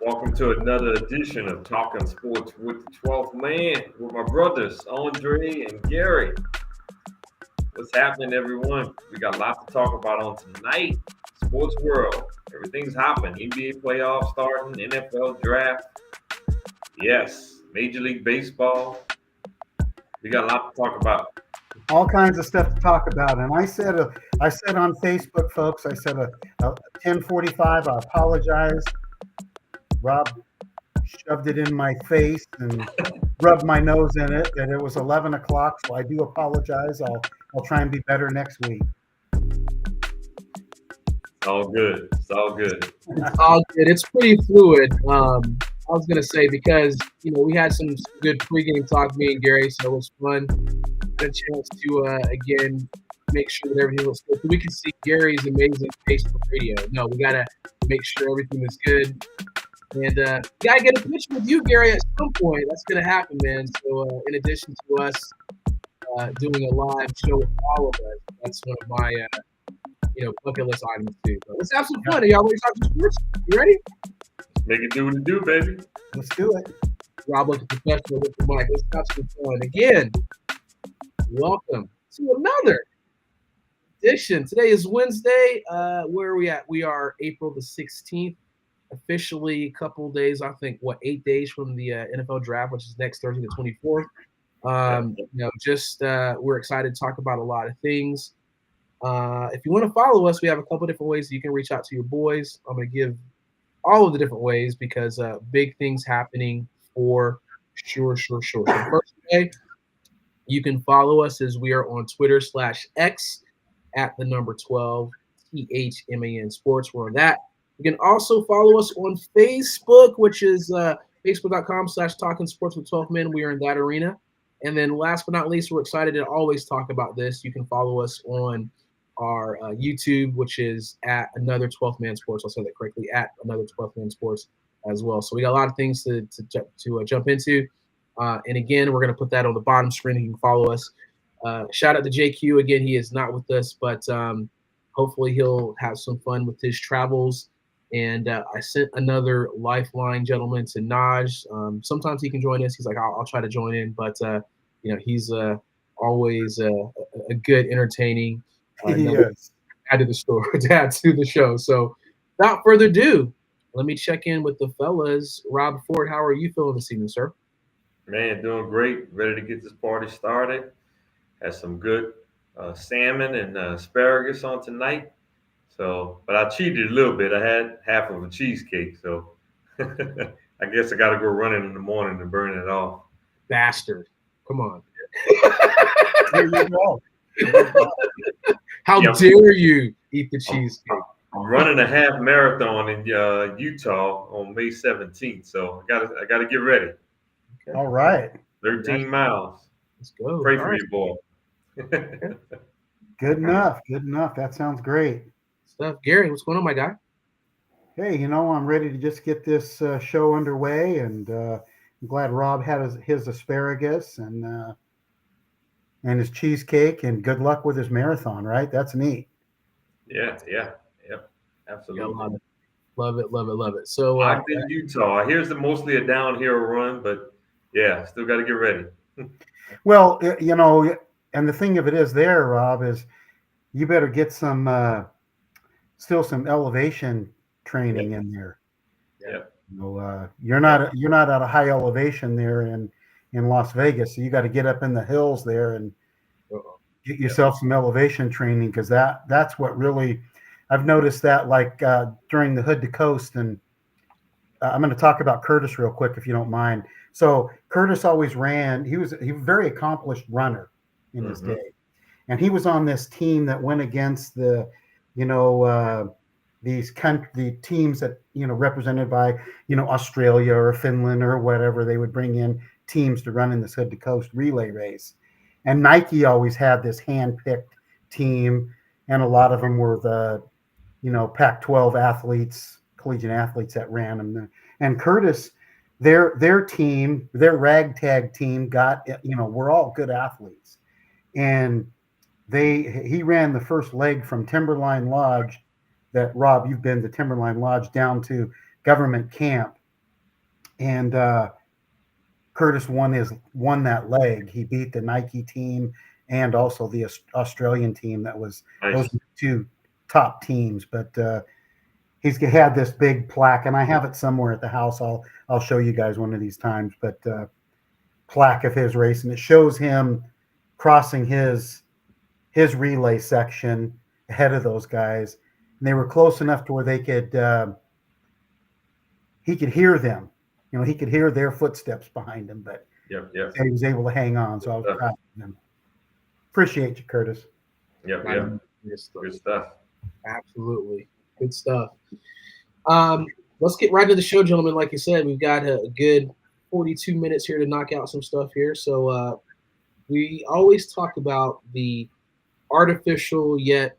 Welcome to another edition of Talking Sports with the 12th Man with my brothers, Andre and Gary. What's happening, everyone? We got a lot to talk about on tonight. Sports world, everything's happening. NBA playoffs starting, NFL draft. Yes, Major League Baseball. We got a lot to talk about. All kinds of stuff to talk about. And I said on Facebook, folks, I said a 10:45. I apologize. Rob shoved it in my face and rubbed my nose in it. That it was 11 o'clock, so I do apologize. I'll try and be better next week. It's all good. It's all good. It's all good. It's pretty fluid. I was gonna say because we had some good pregame talk, me and Gary, so it was fun. Had a chance to again make sure that everything was good. So we can see Gary's amazing Facebook radio. No, we gotta make sure everything is good. And gotta get a picture with you, Gary, at some point. That's gonna happen, man. So in addition to us doing a live show with all of us, that's one of my bucket list items too. But let's have some fun. Are y'all ready to talk to sports? You ready? Make it do what it do, baby. Let's do it. Rob looks professional with the mic. Let's have some fun. Again, welcome to another edition. Today is Wednesday. Where are we at? We are April the 16th. Officially a couple days, I think, 8 days from the NFL draft, which is next Thursday, the 24th. We're excited to talk about a lot of things. If you want to follow us, we have a couple different ways that you can reach out to your boys. I'm going to give all of the different ways because big things happening for sure. So first way, you can follow us as we are on Twitter /X at the number 12 THMAN Sports. We're on that. You can also follow us on Facebook, which is facebook.com/Talking Sports with 12 Men. We are in that arena. And then last but not least, we're excited to always talk about this. You can follow us on our YouTube, which is at Another 12th Man Sports. I'll say that correctly, at Another 12th Man Sports as well. So we got a lot of things to jump into. And again, we're going to put that on the bottom screen. You can follow us. Shout out to JQ. Again, he is not with us, but hopefully he'll have some fun with his travels. And I sent another lifeline gentleman to Naj. Sometimes he can join us. He's like, I'll try to join in. But, he's always a good, entertaining add to the show. So without further ado, let me check in with the fellas. Rob Ford, how are you feeling this evening, sir? Man, doing great. Ready to get this party started. Had some good salmon and asparagus on tonight. So, but I cheated a little bit. I had half of a cheesecake. So I guess I got to go running in the morning and burn it off. Bastard. Come on. There you go. How dare you eat the cheesecake? I'm running a half marathon in Utah on May 17th, so I gotta get ready. Okay. All right. 13 miles. Let's go. Pray for you, boy. Good enough. That sounds great. Stuff. Gary, what's going on, my guy? Hey, I'm ready to just get this show underway, and I'm glad Rob had his asparagus and his cheesecake, and good luck with his marathon, right? That's neat. Yeah, absolutely. Love it. So I'm in Utah. Here's mostly a downhill run, but yeah, still got to get ready. Well, and the thing of it is there, Rob, is you better get some elevation training in there. Yeah. You're not at a high elevation there in Las Vegas, so you got to get up in the hills there and get yourself some elevation training, because that's what really I've noticed that during the Hood to Coast. And I'm going to talk about Curtis real quick if you don't mind. So Curtis always ran. He was a very accomplished runner in his day, and he was on this team that went against the the teams that represented by Australia or Finland or whatever. They would bring in teams to run in this Hood to Coast relay race, and Nike always had this hand-picked team, and a lot of them were the Pac-12 athletes, collegiate athletes that ran them. And Curtis, their team, their ragtag team were all good athletes, and he ran the first leg from Timberline Lodge. That, Rob, you've been to Timberline Lodge, down to Government Camp, and Curtis won that leg. He beat the Nike team and also the Australian team. That was those Nice. were two top teams. But he's had this big plaque, and I have it somewhere at the house. I'll show you guys one of these times. But plaque of his race, and it shows him crossing his relay section ahead of those guys, and they were close enough to where they could he could hear them. You know, he could hear their footsteps behind him, but Yep. Yep. he was able to hang on. So I was proud of him. Appreciate you, Curtis. Yep. Yep. Good stuff. Absolutely. Good stuff. Let's get right to the show, gentlemen. Like you said, we've got a good 42 minutes here to knock out some stuff here. So we always talk about the artificial yet,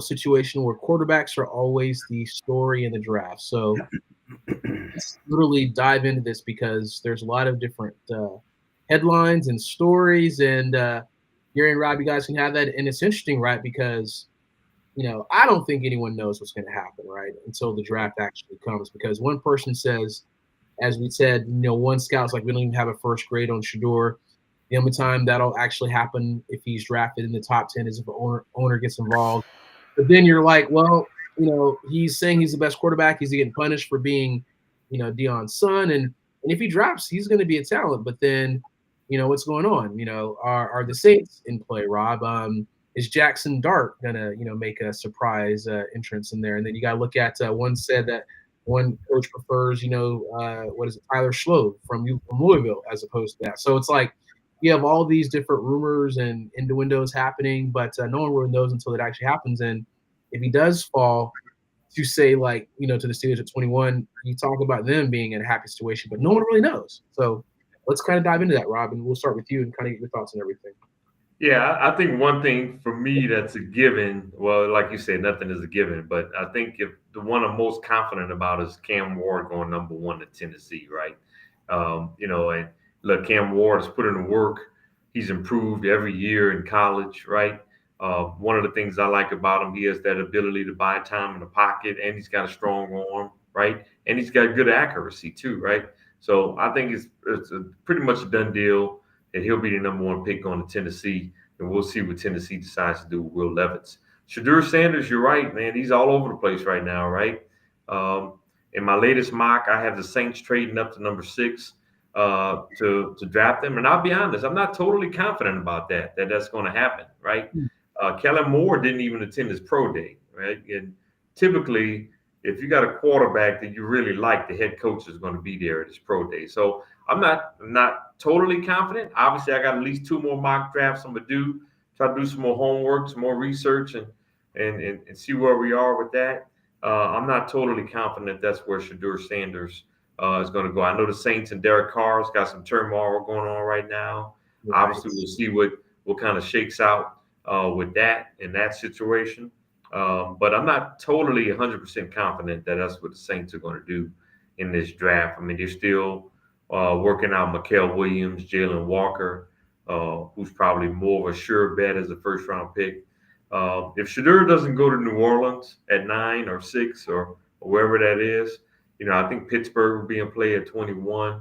situation where quarterbacks are always the story in the draft. So let's literally dive into this because there's a lot of different headlines and stories, and Gary and Rob, you guys can have that. And it's interesting, right? Because I don't think anyone knows what's going to happen, right, until the draft actually comes. Because one person says, as we said, one scout's like, we don't even have a first grade on Shedeur. The only time that'll actually happen if he's drafted in the top 10 is if the owner gets involved. But then you're like, well, he's saying he's the best quarterback. He's getting punished for being, Deion's son. And if he drops, he's going to be a talent. But then, what's going on? Are the Saints in play, Rob? Is Jackson Dart going to, make a surprise entrance in there? And then you got to look at one said that one coach prefers, what is it, Tyler Schloe from Louisville as opposed to that. So it's like you have all these different rumors and innuendos happening, but no one really knows until it actually happens. And if he does fall to say, like, to the Steelers at 21, you talk about them being in a happy situation, but no one really knows. So let's kind of dive into that, Rob, and we'll start with you and kind of get your thoughts on everything. Yeah, I think one thing for me that's a given. Well, like you said, nothing is a given, but I think if the one I'm most confident about is Cam Ward going number 1 to Tennessee, right? And look, Cam Ward has put in the work. He's improved every year in college, right? One of the things I like about him, he has that ability to buy time in the pocket, and he's got a strong arm, right? And he's got good accuracy too, right? So I think it's a pretty much a done deal that he'll be the number 1 pick going to Tennessee, and we'll see what Tennessee decides to do with Will Levis. Shedeur Sanders, you're right, man. He's all over the place right now, right? In my latest mock, I have the Saints trading up to number 6 to draft them. And I'll be honest, I'm not totally confident about that's going to happen, right? Kellen Moore didn't even attend his pro day, right? And typically, if you got a quarterback that you really like, the head coach is going to be there at his pro day. So I'm not totally confident. Obviously, I got at least 2 more mock drafts I'm gonna try to do some more homework, some more research, and see where we are with that. I'm not totally confident that's where Shedeur Sanders is going to go. I know the Saints and Derek Carr's got some turmoil going on right now. Right. Obviously, we'll see what kind of shakes out with that in that situation. But I'm not totally 100% confident that that's what the Saints are going to do in this draft. I mean, they're still working out Mikael Williams, Jalen Walker, who's probably more of a sure bet as a first-round pick. If Shedeur doesn't go to New Orleans at 9 or 6 or wherever that is, I think Pittsburgh will be in play at 21.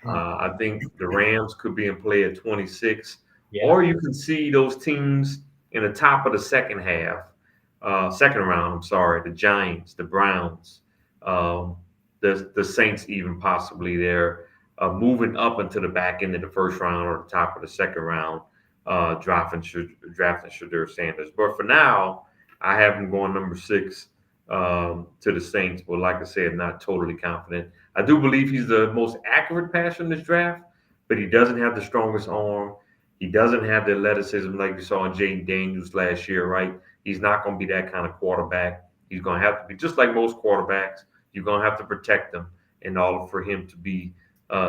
I think the Rams could be in play at 26. Yeah. Or you can see those teams in the top of the second round, the Giants, the Browns, the Saints even possibly there, moving up into the back end of the first round or the top of the second round, drafting Shedeur Sanders. But for now, I have him going number 6 to the Saints. But like I said, not totally confident. I do believe he's the most accurate passer in this draft, but he doesn't have the strongest arm. He doesn't have the athleticism like we saw in Jaden Daniels last year, right? He's not going to be that kind of quarterback. He's going to have to be just like most quarterbacks. You're going to have to protect him in order for him to be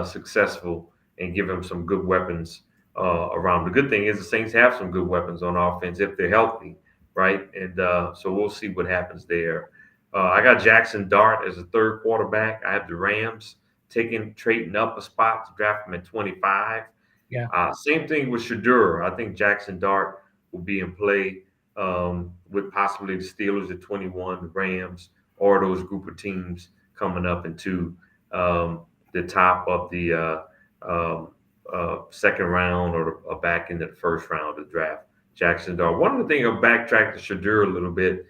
successful and give him some good weapons around. The good thing is the Saints have some good weapons on offense if they're healthy, right? And so we'll see what happens there. I got Jackson Dart as a 3rd quarterback. I have the Rams trading up a spot to draft him at 25. Yeah. Same thing with Shedeur. I think Jackson Dart will be in play with possibly the Steelers at 21, the Rams, or those group of teams coming up in 2. the top of the second round or back into the first round of the draft. Jackson Dart. One of the things I'll backtrack to Shadur a little bit.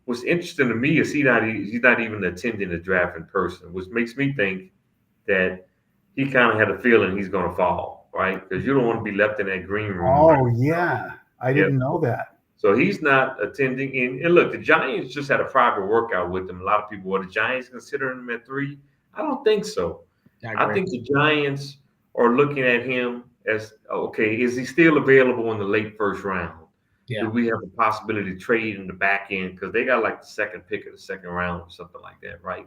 What's interesting to me is he's not even attending the draft in person, which makes me think that he kind of had a feeling he's going to fall, right? Because you don't want to be left in that green room. Oh yeah, I Yep. didn't know that. So he's not attending. And look, the Giants just had a private workout with him. A lot of people, were the Giants considering him at 3? I don't think so. I think the Giants are looking at him as, okay, is he still available in the late first round? Yeah. Do we have a possibility to trade in the back end? Because they got like the second pick of the second round or something like that, right?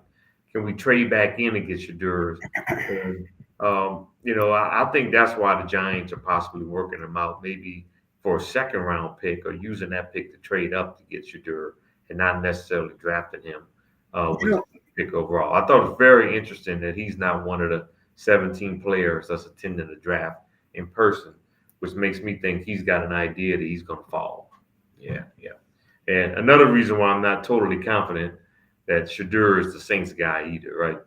Can we trade back in and get Shadur? And, I think that's why the Giants are possibly working him out, maybe for a second round pick or using that pick to trade up to get Shadur and not necessarily drafting him with the pick overall. I thought it was very interesting that he's not one of the 17 players that's attending the draft in person, which makes me think he's got an idea that he's going to fall. Yeah. And another reason why I'm not totally confident that Shadur is the Saints guy either, right,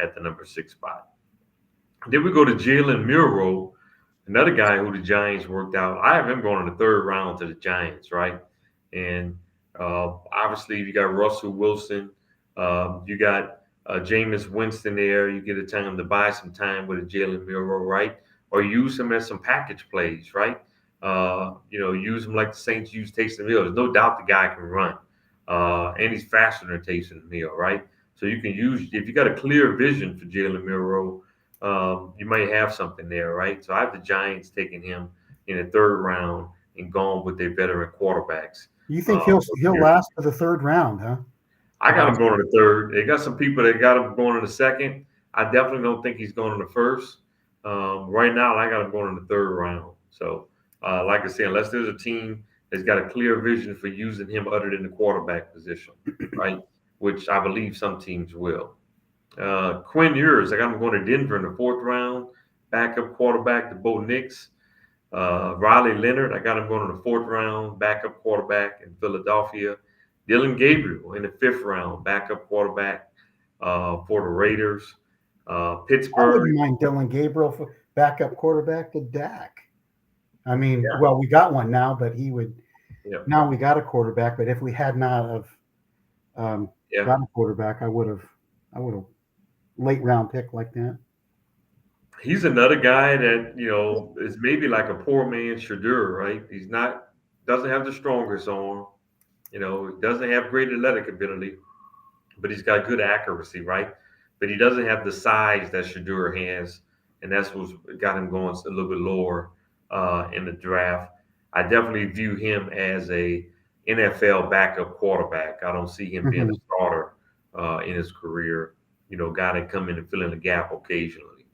at the number 6 spot. Then we go to Jalen Milroe, another guy who the Giants worked out. I have him going in the 3rd round to the Giants, right? And obviously you got Russell Wilson. You got Jameis Winston there. You get a time to buy some time with a Jalen Milroe, right? Or use him as some package plays, right? Use him like the Saints use Taysom Hill. There's no doubt the guy can run. And he's faster than Taysom Hill, right? So you can use, if you got a clear vision for Jalen Milroe, you might have something there, right? So I have the Giants taking him in the 3rd round and going with their veteran quarterbacks. You think he'll last to the 3rd round, huh? I got him going in the 3rd. They got some people that got him going in the 2nd. I definitely don't think he's going in the 1st. Right now, I got him going in the 3rd round. So, like I said, unless there's a team that's got a clear vision for using him other than the quarterback position, right? Which I believe some teams will. Quinn Ewers, I got him going to Denver in the 4th round. Backup quarterback to Bo Nix. Riley Leonard, I got him going in the 4th round. Backup quarterback in Philadelphia. Dylan Gabriel in the 5th round. Backup quarterback for the Raiders. Pittsburgh. I wouldn't mind Dylan Gabriel for backup quarterback to Dak. I mean, well, we got one now, but he would. Yeah. Now we got a quarterback, but if we had not have got a quarterback, I would have late round pick like that. He's another guy that is maybe like a poor man's Shadur, right? He's doesn't have the strongest arm, doesn't have great athletic ability, but he's got good accuracy, right? But he doesn't have the size that Shadur has, and that's what's got him going a little bit lower in the draft. I definitely view him as a NFL backup quarterback. I don't see him being a starter in his career. Guy that come in and fill in the gap occasionally.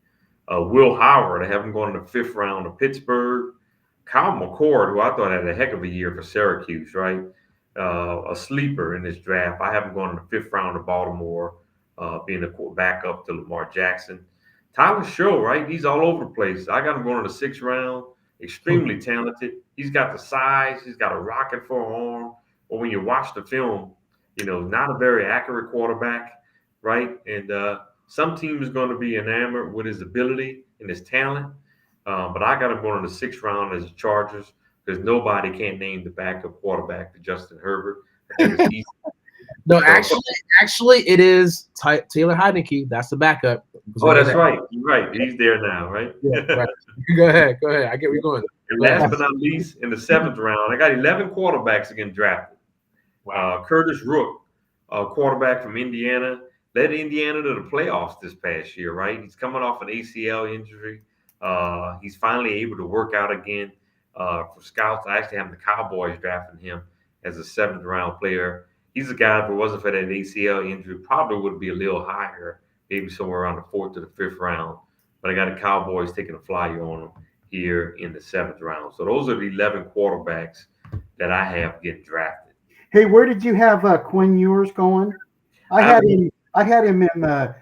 Will Howard, I have him going in the 5th round of Pittsburgh. Kyle McCord, who I thought had a heck of a year for Syracuse, right? A sleeper in this draft. I have him going in the 5th round of Baltimore, being a backup to Lamar Jackson. Tyler Show, right? He's all over the place. I got him going in the 6th round. Extremely talented. He's got the size. He's got a rocket for an arm. But when you watch the film, not a very accurate quarterback, right? And some team is going to be enamored with his ability and his talent. But I got him going in the 6th round as the Chargers because nobody can name the backup quarterback to Justin Herbert. I think it's easy. No, actually, it is Taylor Heineke. That's the backup. Oh, that's right. You're right. He's there now, right? Yeah, right. Go ahead. I get where you're going. And last but not least, in the 7th round, I got 11 quarterbacks again drafted. Wow. Curtis Rook, quarterback from Indiana, led Indiana to the playoffs this past year, right? He's coming off an ACL injury. He's finally able to work out again. For scouts, I actually have the Cowboys drafting him as a 7th round player. He's a guy, if it wasn't for that ACL injury, probably would be a little higher, maybe somewhere around the 4th to the 5th round. But I got the Cowboys taking a flyer on him here in the 7th round. So those are the 11 quarterbacks that I have getting drafted. Hey, where did you have Quinn Ewers going? I had him in the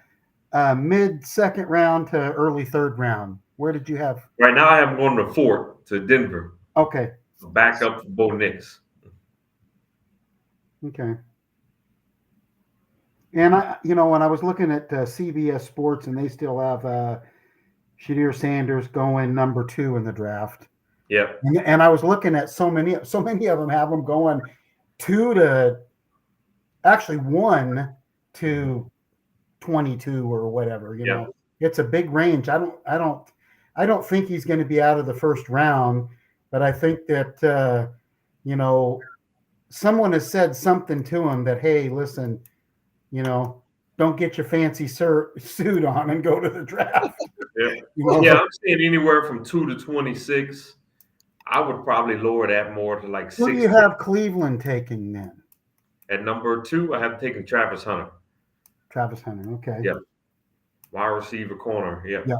mid-2nd round to early 3rd round. Where did you have? Right now I have him going to the 4th to Denver. Okay. Back up for Bo Nix. Okay. And when I was looking at CBS Sports, and they still have Shadir Sanders going number 2 in the draft. Yep. And I was looking at so many of them have them going 1 to 22 or whatever. It's a big range. I don't think he's going to be out of the first round, but I think that someone has said something to him that, hey, listen, don't get your fancy suit on and go to the draft. Yeah, I'm saying anywhere from 2 to 26. I would probably lower that more to like 6. Who do you have Cleveland taking then? At number 2, I have taken Travis Hunter. Travis Hunter, okay. Yep. Wide receiver corner. Yep. Yeah.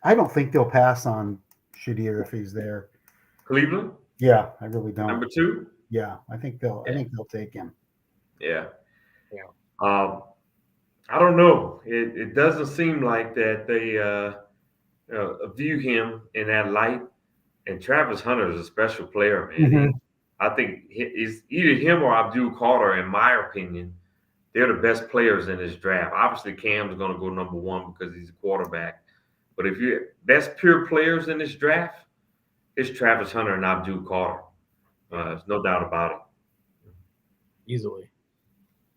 I don't think they'll pass on Shadir if he's there. Cleveland? Yeah, I really don't. Number 2? Yeah, I think they'll take him. Yeah. Yeah. I don't know. It doesn't seem like that they view him in that light. And Travis Hunter is a special player, man. Mm-hmm. I think it's either him or Abdul Carter, in my opinion. They're the best players in this draft. Obviously, Cam's going to go number 1 because he's a quarterback. But if you're best pure players in this draft, it's Travis Hunter and Abdul Carter. There's no doubt about it. Easily.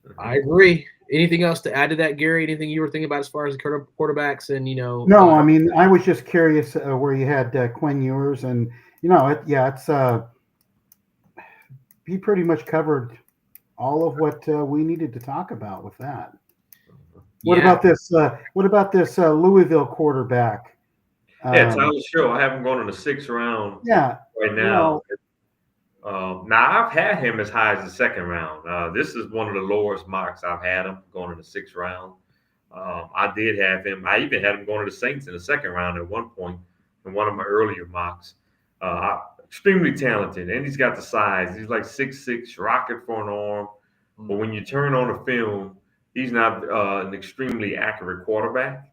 Mm-hmm. I agree. Anything else to add to that, Gary? Anything you were thinking about as far as the quarterbacks and No, I mean, I was just curious where you had Quinn Ewers, and he pretty much covered all of what we needed to talk about with that. What about this? What about this Louisville quarterback? Tyler Show. I haven't gone in the 6th round. Yeah, right now. Now I've had him as high as the 2nd round. This is one of the lowest mocks I've had him going in the 6th round. I did have him. I even had him going to the Saints in the 2nd round at one point in one of my earlier mocks. Extremely talented, and he's got the size. He's like 6'6", rocket for an arm. But when you turn on the film, he's not an extremely accurate quarterback.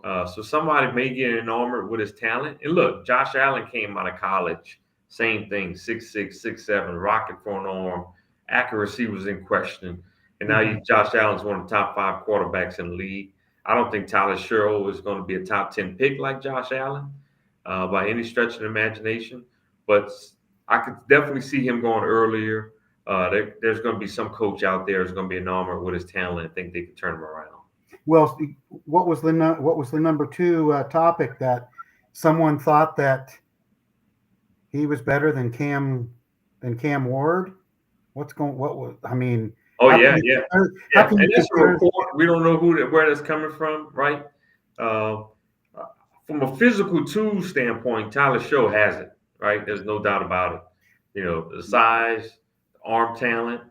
So somebody may get enamored with his talent. And look, Josh Allen came out of college. Same thing, 6'6", 6'7", rocket for an arm. Accuracy was in question. And now Josh Allen's one of the top 5 quarterbacks in the league. I don't think Tyler Sherrill is going to be a top 10 pick like Josh Allen by any stretch of the imagination. But I could definitely see him going earlier. There's going to be some coach out there who's going to be enamored with his talent and think they can turn him around. Well, what was the number 2 topic that someone thought that he was better than Cam Ward? I mean. Oh yeah. And that's a report. We don't know where that's coming from, right? From a physical tool standpoint, Tyler Show has it, right? There's no doubt about it. The size, the arm talent.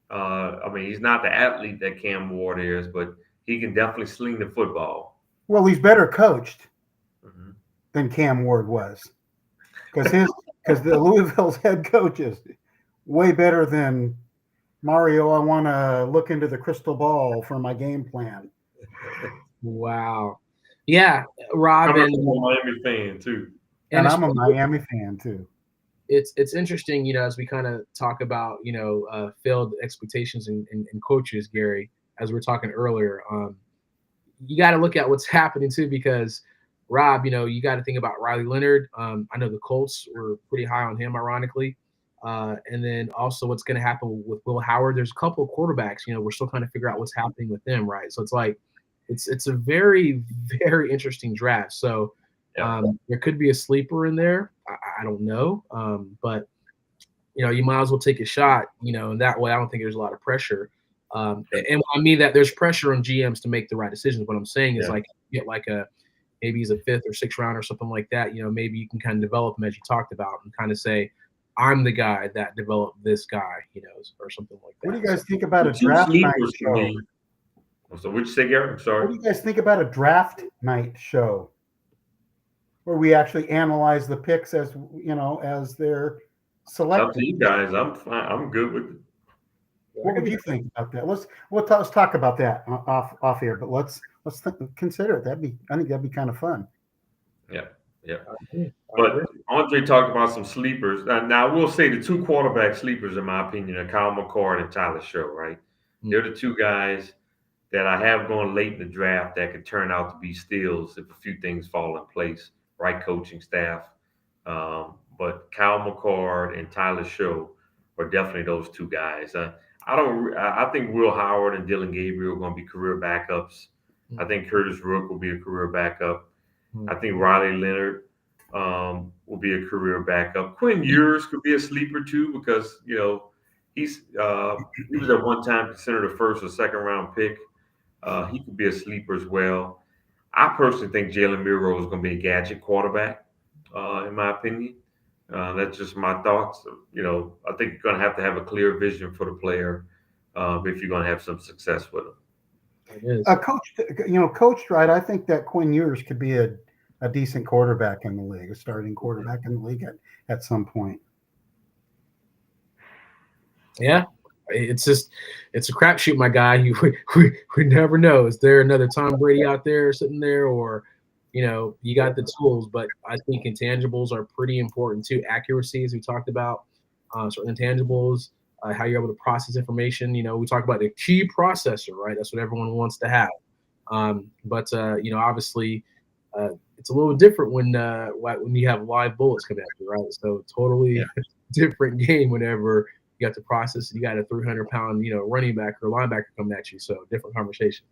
I mean, he's not the athlete that Cam Ward is, but he can definitely sling the football. Well, he's better coached than Cam Ward was, because the Louisville's head coach is way better than Mario. I want to look into the crystal ball for my game plan. Wow. Yeah, Rob. I'm a Miami fan too. And I'm a Miami fan too. It's interesting, as we kind of talk about, failed expectations in coaches, Gary, as we were talking earlier. You got to look at what's happening too, because Rob, you got to think about Riley Leonard. I know the Colts were pretty high on him, ironically. And then also what's going to happen with Will Howard. There's a couple of quarterbacks, we're still trying to figure out what's happening with them, right? So it's like, it's a very, very interesting draft. So there could be a sleeper in there. I don't know. But, you might as well take a shot, and that way I don't think there's a lot of pressure. And I mean that there's pressure on GMs to make the right decisions. What I'm saying is like, get like maybe he's a 5th or 6th round or something like that. Maybe you can kind of develop him as you talked about and kind of say, I'm the guy that developed this guy, or something like that. What do you guys think about a draft night show? So what'd you say, Gary? I'm sorry. What do you guys think about a draft night show where we actually analyze the picks as they're selected? Up to you guys. I'm fine. I'm good with it. What would you think about that? Let's talk about that off here, but let's consider it. I think that'd be kind of fun. Yeah. Yeah. I agree. But Andre talked about some sleepers. Now, I will say the two quarterback sleepers, in my opinion, are Kyle McCord and Tyler Show, right? They're the two guys that I have going late in the draft that could turn out to be steals if a few things fall in place, right coaching staff. But Kyle McCord and Tyler Show are definitely those two guys. I think Will Howard and Dylan Gabriel are going to be career backups. I think Curtis Rook will be a career backup. I think Riley Leonard will be a career backup. Quinn Ewers could be a sleeper too because he was at one time considered a first or second round pick. He could be a sleeper as well. I personally think Jalen Miro is going to be a gadget quarterback, in my opinion. That's just my thoughts. I think you're going to have a clear vision for the player if you're going to have some success with him. It is. Coached right, I think that Quinn Ewers could be a decent quarterback in the league, a starting quarterback in the league at some point. Yeah, it's a crapshoot, my guy. We never know. Is there another Tom Brady out there sitting there, or you got the tools? But I think intangibles are pretty important too. Accuracy, as we talked about, certain intangibles, how you're able to process information. We talk about the key processor, right? That's what everyone wants to have. But obviously, it's a little different when you have live bullets coming at you, right? So totally different game whenever you got to process. You got a 300-pound, running back or linebacker coming at you. So different conversation.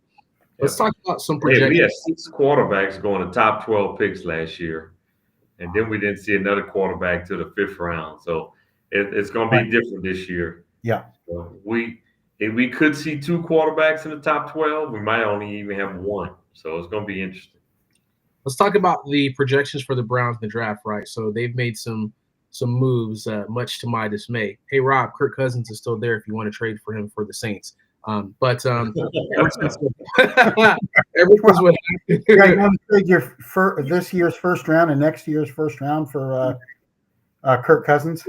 Let's talk about some projections. We had 6 quarterbacks going to top 12 picks last year, and then we didn't see another quarterback to the 5th round. So it's going to be different this year. Yeah. So if we could see 2 quarterbacks in the top 12, we might only even have 1. So it's going to be interesting. Let's talk about the projections for the Browns in the draft, right? So they've made some moves, much to my dismay. Hey, Rob, Kirk Cousins is still there if you want to trade for him for the Saints. Ever since what trade this year's first round and next year's first round for Kirk Cousins.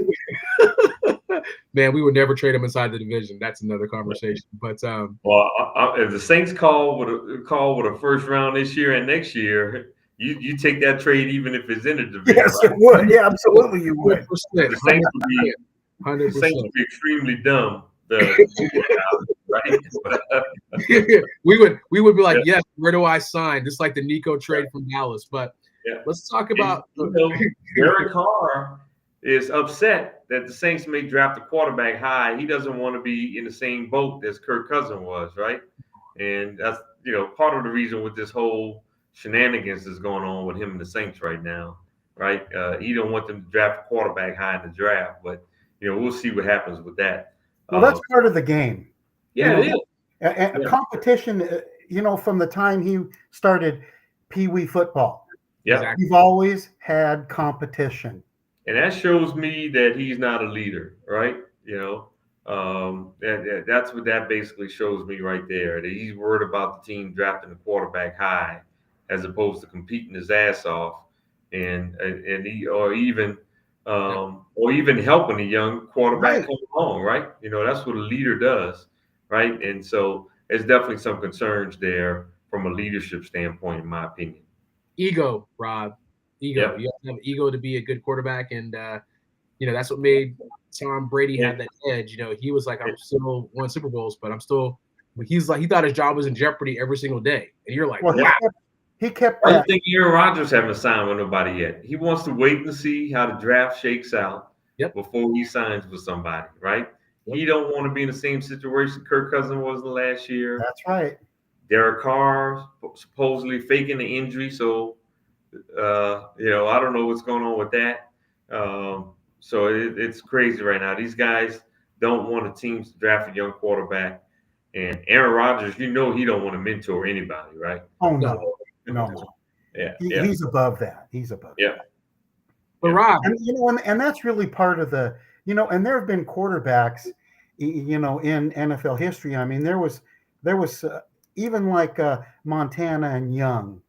Man, we would never trade him inside the division. That's another conversation. But if the Saints call with a first round this year and next year, you take that trade even if it's in the division. Yes, it would. Yeah, absolutely, you would. The Saints would be extremely dumb. Right? we would be like, yes, where do I sign? Just like the Nico trade from Dallas. But let's talk about Derek Carr is upset that the Saints may draft a quarterback high. He doesn't want to be in the same boat as Kirk Cousins was, right? And that's part of the reason with this whole shenanigans that's going on with him and the Saints right now, right? He don't want them to draft a quarterback high in the draft, but we'll see what happens with that. Well, that's part of the game. Yeah, it is. Competition, from the time he started Pee Wee football. Yeah. He's always had competition. And that shows me that he's not a leader, right? That's what that basically shows me right there. That he's worried about the team drafting a quarterback high as opposed to competing his ass off and even helping a young quarterback come along, right? That's what a leader does, right? And so there's definitely some concerns there from a leadership standpoint, in my opinion. Ego, Rob. Ego. Yep. You have to have ego to be a good quarterback, and that's what made Tom Brady have that edge. He was like, I'm still won Super Bowls, but I'm still. He's like, he thought his job was in jeopardy every single day, and you're like, wow. He kept. I don't think Aaron Rodgers haven't signed with nobody yet. He wants to wait and see how the draft shakes out before he signs with somebody, right? Yep. He don't want to be in the same situation Kirk Cousins was last year. That's right. Derek Carr supposedly faking the injury, so I don't know what's going on with that. So it's crazy right now. These guys don't want the teams to draft a young quarterback, and Aaron Rodgers, he don't want to mentor anybody, right? Oh no. Yeah, he's above that. He's above. Yeah. That. But Rob, and that's really part of the, and there have been quarterbacks, in NFL history. I mean, there was even like Montana and Young.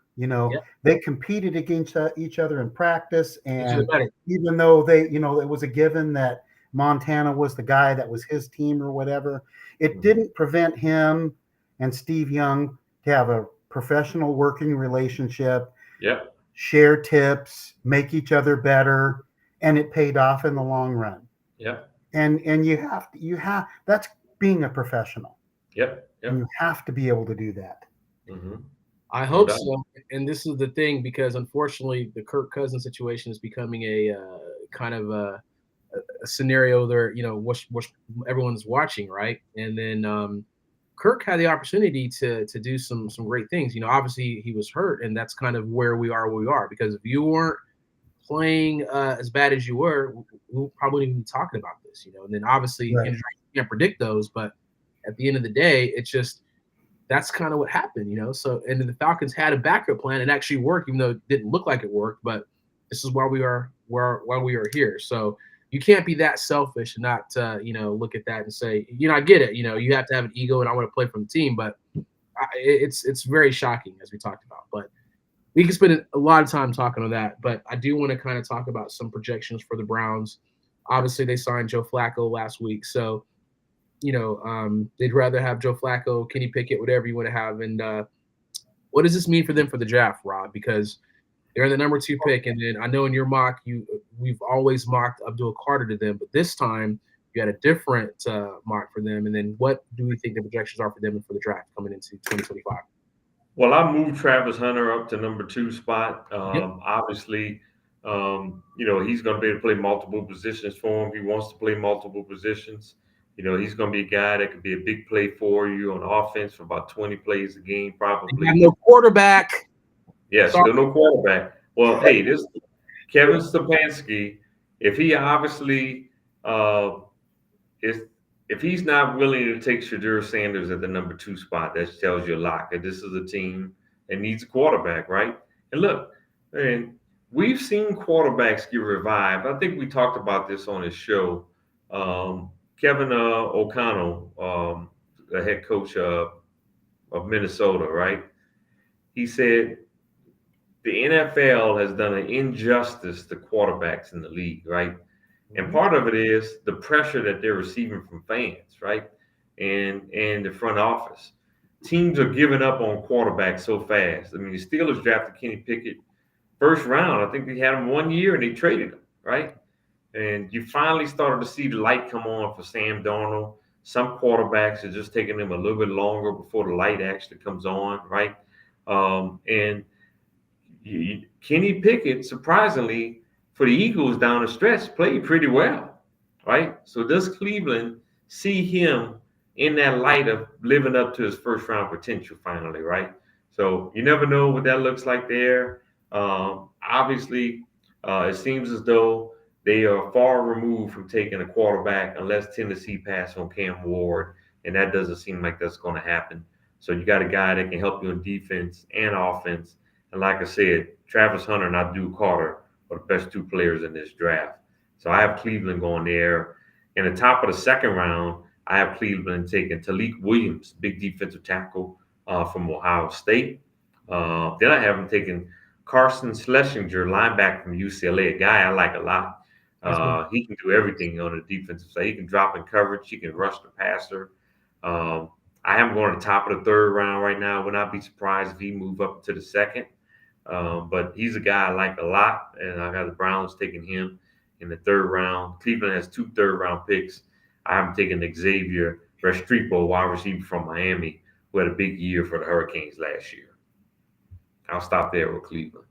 They competed against each other in practice, and even though it was a given that Montana was the guy that was his team or whatever, it didn't prevent him and Steve Young to have a professional working relationship. Yep. share tips, make each other better, and it paid off in the long run. Yep. And you have that's being a professional. Yep. And Yep. you have to be able to do that. Mm-hmm. I hope so. And this is the thing, because unfortunately, the Kirk Cousins situation is becoming a kind of a scenario there, what everyone's watching, right? And then Kirk had the opportunity to do some great things. Obviously he was hurt, and that's kind of where we are. Because if you weren't playing as bad as you were, we probably wouldn't be talking about this. And then obviously Right. injuries, you can't predict those, but at the end of the day, it's just that's kind of what happened. So, and the Falcons had a backup plan and actually worked, even though it didn't look like it worked. But this is why we are here. So you can't be that selfish and not look at that and say, I get it. You have to have an ego, and I want to play for the team. But it's very shocking, as we talked about. But we can spend a lot of time talking on that. But I do want to kind of talk about some projections for the Browns. Obviously, they signed Joe Flacco last week, so they'd rather have Joe Flacco, Kenny Pickett, whatever you want to have. And what does this mean for them for the draft, Rob? Because they're the number 2 pick, and then I know in your mock, we've always mocked Abdul Carter to them, but this time you had a different mock for them. And then what do we think the projections are for them for the draft coming into 2025? Well, I moved Travis Hunter up to number 2 spot. Yep. Obviously, he's going to be able to play multiple positions for him. He wants to play multiple positions. He's going to be a guy that could be a big play for you on offense for about 20 plays a game, probably. They have no quarterback. Yeah, still no quarterback. Well, hey, this Kevin Stefanski, if he obviously if he's not willing to take Shadur Sanders at the number 2 spot, that tells you a lot. That this is a team that needs a quarterback, right? And look, man, we've seen quarterbacks get revived. I think we talked about this on his show. Kevin O'Connell, the head coach of Minnesota, right? He said the NFL has done an injustice to quarterbacks in the league, right? And part of it is the pressure that they're receiving from fans, right? And the front office. Teams are giving up on quarterbacks so fast. I mean, the Steelers drafted Kenny Pickett first round. I think they had him 1 year and they traded him, right? And you finally started to see the light come on for Sam Darnold. Some quarterbacks are just taking them a little bit longer before the light actually comes on, right? Kenny Pickett, surprisingly, for the Eagles down the stretch, played pretty well, right? So does Cleveland see him in that light of living up to his first round potential finally, right? So you never know what that looks like there. Obviously, it seems as though they are far removed from taking a quarterback unless Tennessee passes on Cam Ward, and that doesn't seem like that's going to happen. So you got a guy that can help you on defense and offense. And like I said, Travis Hunter and Abdul Carter are the best 2 players in this draft. So I have Cleveland going there. In the top of the second round, I have Cleveland taking Talik Williams, big defensive tackle from Ohio State. Then I have him taking Carson Schlesinger, linebacker from UCLA, a guy I like a lot. He can do everything on the defensive side. He can drop in coverage. He can rush the passer. I have him going to the top of the 3rd round right now. Would not be surprised if he moved up to the 2nd. But he's a guy I like a lot, and I got the Browns taking him in the 3rd round. Cleveland has 2 third-round picks. I haven't taken Xavier Restrepo, wide receiver from Miami, who had a big year for the Hurricanes last year. I'll stop there with Cleveland.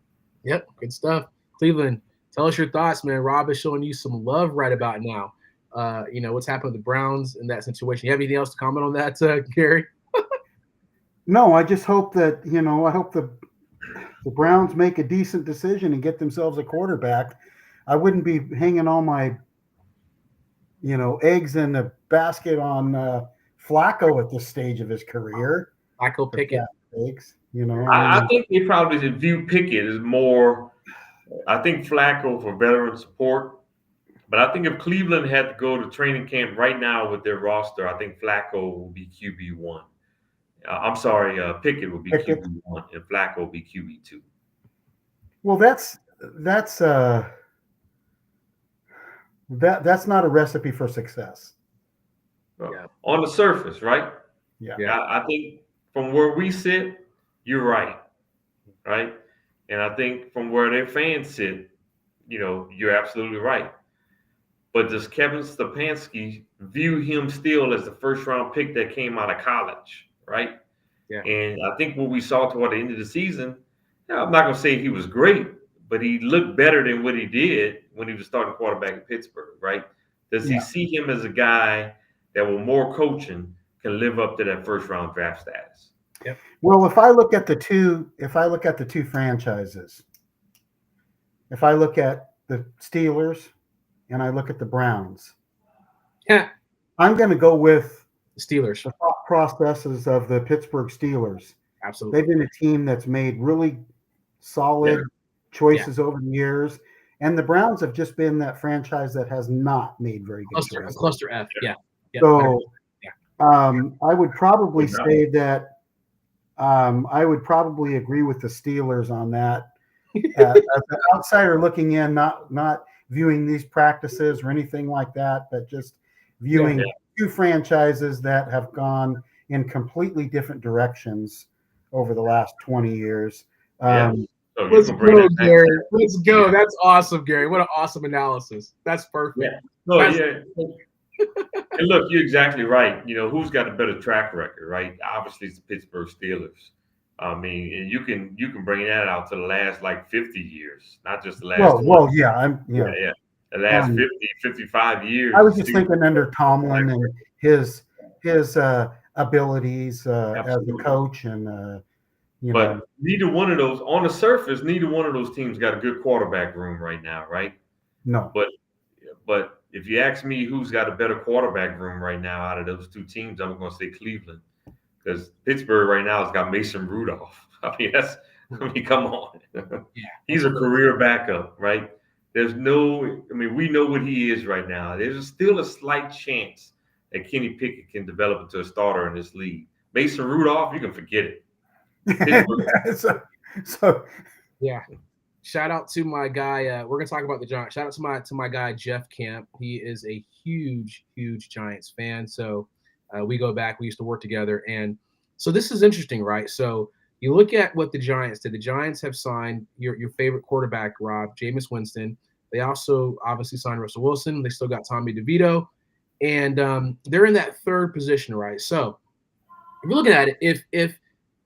Yep, good stuff. Cleveland, tell us your thoughts, man. Rob is showing you some love right about now. What's happened with the Browns in that situation. You have anything else to comment on that, Gary? No, I just hope that, I hope the Browns make a decent decision and get themselves a quarterback. I wouldn't be hanging all my, eggs in a basket on Flacco at this stage of his career. Flacco Pickett. I think they probably view Pickett as more. I think Flacco for veteran support. But I think if Cleveland had to go to training camp right now with their roster, I think Flacco will be QB1. I'm sorry, Pickett will be QB1 and Flacco will be QB2. Well, that's not a recipe for success. Yeah. On the surface, right? Yeah. I think from where we sit, you're right, right? And I think from where their fans sit, you're absolutely right. But does Kevin Stefanski view him still as the first round pick that came out of college, right? Yeah. And I think what we saw toward the end of the season, I'm not going to say he was great, but he looked better than what he did when he was starting quarterback in Pittsburgh, right? Does he see him as a guy that with more coaching can live up to that first round draft status? Yep. Well, if I look at the two franchises, if I look at the Steelers and I look at the Browns, Yeah. I'm going to go with The Steelers. the thought processes of the Pittsburgh Steelers. Absolutely. They've been a team that's made really solid choices over the years. And the Browns have just been that franchise that has not made very good choices. Cluster F. Yeah. So I would probably say that I would probably agree with the Steelers on that. As an outsider looking in, not viewing these practices or anything like that, but just viewing two franchises that have gone in completely different directions over the last 20 years. Let's go, Gary. Let's go. That's awesome, Gary. What an awesome analysis. That's perfect. Yeah. No, and look, you're exactly right. Who's got a better track record, right? Obviously, it's the Pittsburgh Steelers. I mean, and you can bring that out to the last like 50 years, not just the last. The last 50, 55 years. I was just thinking under Tomlin and his abilities as a coach, and but neither one of those on the surface, neither one of those teams got a good quarterback room right now, right? No. But if you ask me who's got a better quarterback room right now out of those two teams, I'm going to say Cleveland, because Pittsburgh right now has got Mason Rudolph. Come on. He's a career backup, right? We know what he is right now. There's still a slight chance that Kenny Pickett can develop into a starter in this league. Mason Rudolph, you can forget it. Shout out to my guy. We're gonna talk about the Giants. Shout out to my guy Jeff Camp. He is a huge Giants fan. So we go back. We used to work together, and so this is interesting, right? So you look at what the Giants did. The Giants have signed your favorite quarterback, Rob, Jameis Winston. They also obviously signed Russell Wilson. They still got Tommy DeVito, and they're in that third position, right? So if you're looking at it,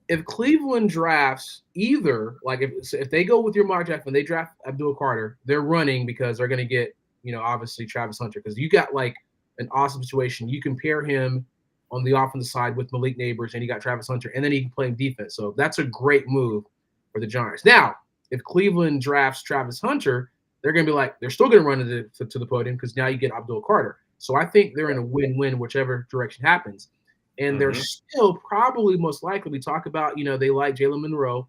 if Cleveland drafts either, like if they go with your mock draft and they draft Abdul Carter, they're running because they're going to get, obviously Travis Hunter, because you got like an awesome situation. You can pair him on the offensive side with Malik Neighbors, and you got Travis Hunter, and then he can play defense. So that's a great move for the Giants. Now, if Cleveland drafts Travis Hunter, they're going to be like, they're still going to run to the podium because now you get Abdul Carter. So I think they're in a win-win whichever direction happens. And they're still probably most likely, we talk about, they like Jalen Monroe.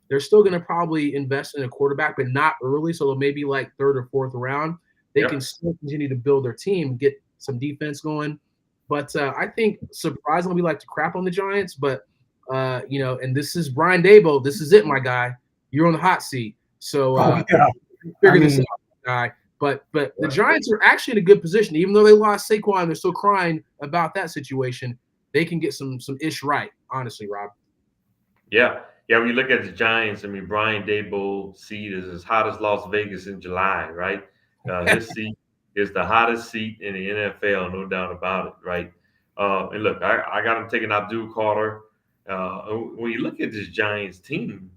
They're still going to probably invest in a quarterback, but not early. So maybe like third or fourth round. They can still continue to build their team, get some defense going. But I think surprisingly, we like to crap on the Giants. But, and this is Brian Daboll. This is it, my guy. You're on the hot seat. So figure this out, guy. But the Giants are actually in a good position. Even though they lost Saquon, they're still crying about that situation. They can get some ish right, honestly, Rob. Yeah. When you look at the Giants, Brian Daboll's seat is as hot as Las Vegas in July, right? His seat is the hottest seat in the NFL, no doubt about it, right? And look, I got him taking Abdul Carter. When you look at this Giants team,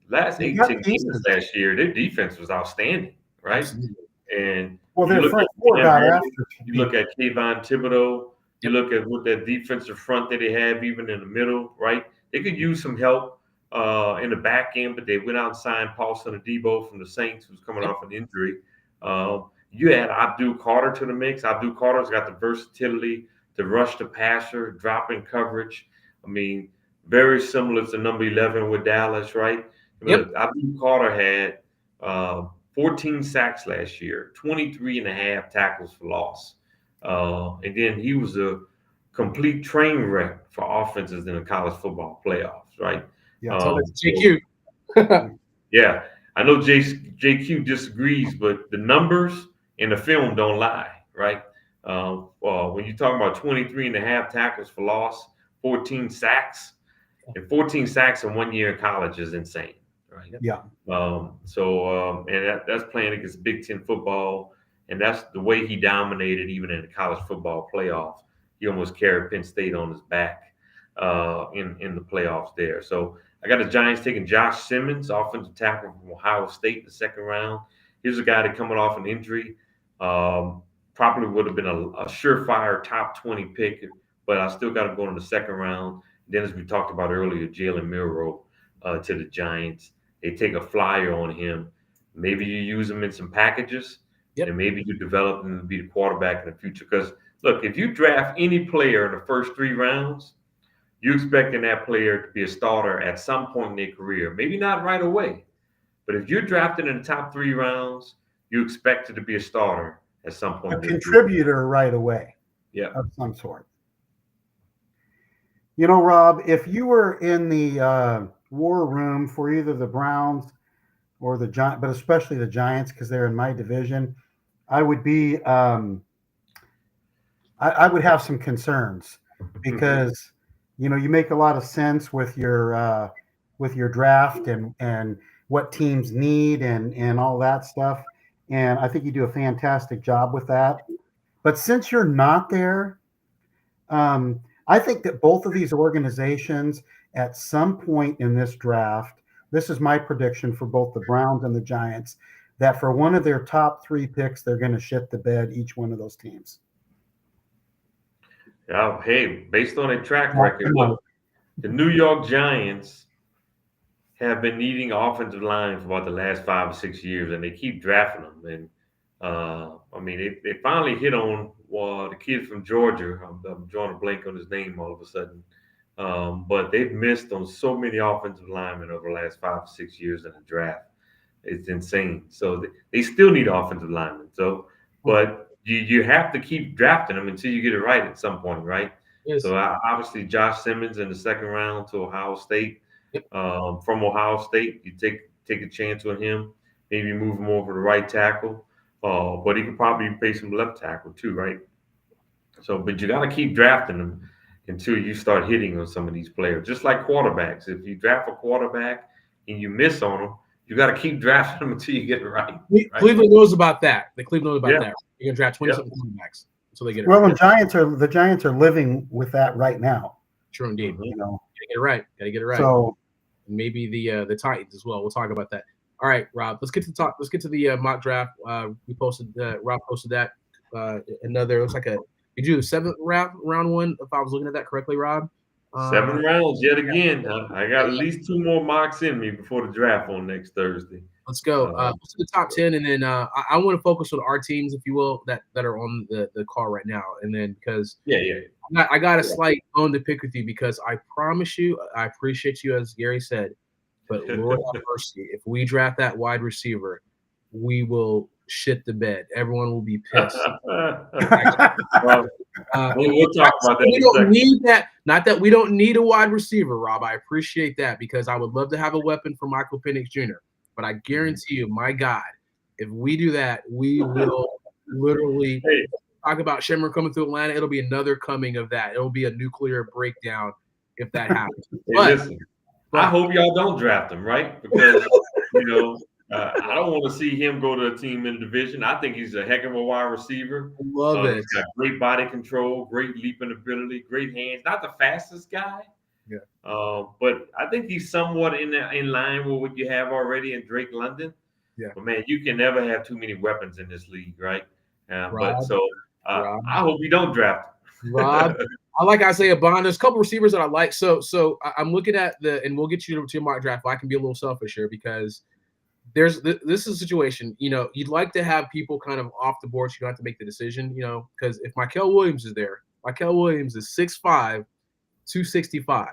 last 18 games last year, their defense was outstanding, right? Absolutely. And their front four got after. You look at Kayvon Thibodeau. You look at what that defensive front that they have, even in the middle, right? They could use some help in the back end, but they went out and signed Paulson Adebo from the Saints, who's coming off an injury. You add Abdul Carter to the mix. Abdul Carter's got the versatility to rush the passer, drop in coverage. Very similar to number 11 with Dallas, right? Abdul Carter had 14 sacks last year, 23 and a half tackles for loss. And then he was a complete train wreck for offenses in the college football playoffs, right? JQ. Yeah, I know JQ disagrees, but the numbers in the film don't lie, right? When you talk about 23 and a half tackles for loss, 14 sacks, and 14 sacks in 1 year in college is insane, right? Yeah. And that's playing against Big Ten football, and that's the way he dominated even in the college football playoffs. He almost carried Penn State on his back in the playoffs there. So I got the Giants taking Josh Simmons, offensive tackle from Ohio State, in the second round. Here's a guy that coming off an injury. Probably would have been a surefire top 20 pick, but I still got to go in the second round. Then, as we talked about earlier, Jalen Milroe to the Giants. They take a flyer on him. Maybe you use him in some packages, and maybe you develop him to be the quarterback in the future. Because look, if you draft any player in the first 3 rounds, you're expecting that player to be a starter at some point in their career. Maybe not right away, but if you're drafted in the top 3 rounds, you expect it to be a starter at some point. A contributor right away. Yeah. Of some sort. You know, Rob, if you were in the war room for either the Browns or the Giants, but especially the Giants, because they're in my division, I would be, I would have some concerns because, you know, you make a lot of sense with your draft and what teams need and all that stuff. And I think you do a fantastic job with that. But since you're not there, I think that both of these organizations at some point in this draft, this is my prediction for both the Browns and the Giants, that for one of their top 3 picks, they're going to shit the bed, each one of those teams. Yeah, hey, based on a track record, look, the New York Giants have been needing offensive line for about the last 5 or 6 years, and they keep drafting them. And I mean, they finally hit on the kid from Georgia. I'm drawing a blank on his name all of a sudden. But they've missed on so many offensive linemen over the last 5 or 6 years in the draft. It's insane. So they still need offensive linemen. So, but you have to keep drafting them until you get it right at some point, right? Yes. So obviously Josh Simmons in the second round to Ohio State. From Ohio State, you take a chance on him. Maybe move him over to right tackle. But he could probably play some left tackle too, right? So, but you got to keep drafting them until you start hitting on some of these players. Just like quarterbacks. If you draft a quarterback and you miss on them, you got to keep drafting them until you get it right. Cleveland knows about that. Cleveland knows about that. You're gonna draft 20-something quarterbacks until they get it right. Well, the Giants are living with that right now. True indeed. You know, gotta get it right. Gotta get it right. So maybe the Titans as well. We'll talk about that. All right, Rob. Let's get to talk. Let's get to the mock draft. We posted. Rob posted that. Another. Looks like you do the 7th round one. If I was looking at that correctly, Rob. 7 rounds yet again. I got at least 2 more mocks in me before the draft on next Thursday. Let's go. Let's do the top 10, and then I want to focus on our teams, if you will, that are on the call right now. And then because I got a slight bone to pick with you because I promise you, I appreciate you, as Gary said, but Lord have mercy, if we draft that wide receiver, we will shit the bed. Everyone will be pissed. We'll talk about that. We don't need that. Not that we don't need a wide receiver, Rob. I appreciate that because I would love to have a weapon for Michael Penix Jr. But I guarantee you, my God, if we do that, we will literally talk about Shimmer coming through Atlanta. It'll be another coming of that. It'll be a nuclear breakdown if that happens. But I hope y'all don't draft him, right? Because I don't want to see him go to a team in the division. I think he's a heck of a wide receiver. Love it. He's got great body control, great leaping ability, great hands. Not the fastest guy. Yeah. But I think he's somewhat in line with what you have already in Drake London. Yeah. But man, you can never have too many weapons in this league, right? Rob, I hope you don't draft him. Rob, I like Isaiah Bond. There's a couple receivers that I like. So I'm looking at and we'll get you to your mock draft. But I can be a little selfish here because this is a situation. You'd like to have people kind of off the board. So you don't have to make the decision. Because if Mykel Williams is there, Mykel Williams is 6'5", 265.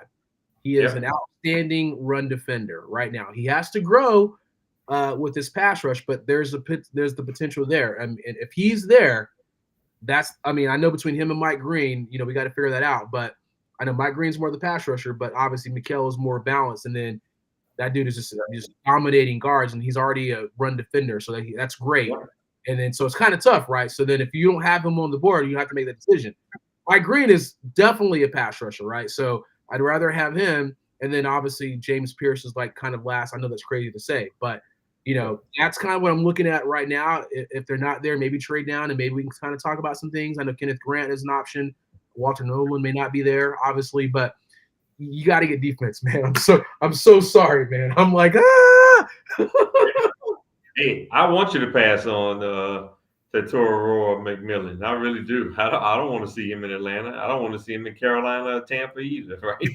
He is an outstanding run defender right now. He has to grow with his pass rush, but there's the potential there. And if he's there, I know between him and Mike Green, we got to figure that out. But I know Mike Green's more the pass rusher, but obviously Mykel is more balanced. And then that dude is just dominating guards, and he's already a run defender, so that's great. And then so it's kind of tough, right? So then if you don't have him on the board, you have to make that decision. Mike Green is definitely a pass rusher, right? So I'd rather have him And then obviously James Pierce is like kind of last. I know that's crazy to say, but that's kind of what I'm looking at right now. If they're not there, maybe trade down and maybe we can kind of talk about some things. I know Kenneth Grant is an option. Walter Nolan may not be there, obviously, but you got to get defense, man. I'm so sorry, man. I'm like, Hey, I want you to pass on to Toro McMillan. I really do. I don't want to see him in Atlanta. I don't want to see him in Carolina or Tampa either, right?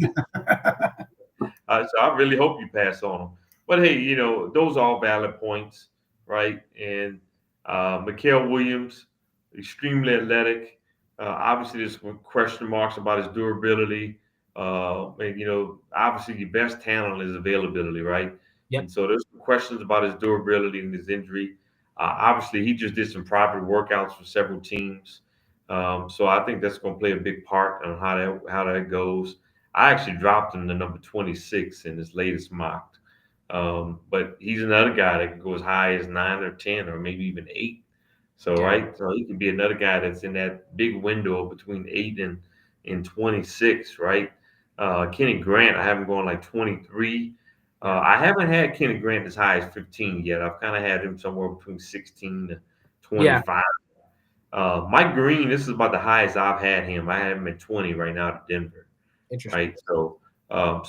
So I really hope you pass on him. But hey, those are all valid points, right? And Mikael Williams, extremely athletic. Obviously, there's some question marks about his durability. And obviously, your best talent is availability, right? Yep. And so there's some questions about his durability and his injury. Obviously, he just did some private workouts for several teams. So I think that's going to play a big part on how that goes. I actually dropped him to number 26 in his latest mock. But he's another guy that can go as high as 9 or 10 or maybe even 8. So, right. So he can be another guy that's in that big window between 8 and 26, right? Kenny Grant, I have him going like 23. I haven't had Kenny Grant as high as 15 yet. I've kind of had him somewhere between 16 to 25. Mike Green, this is about the highest I've had him. I have him at 20 right now at Denver. Interesting. Right. So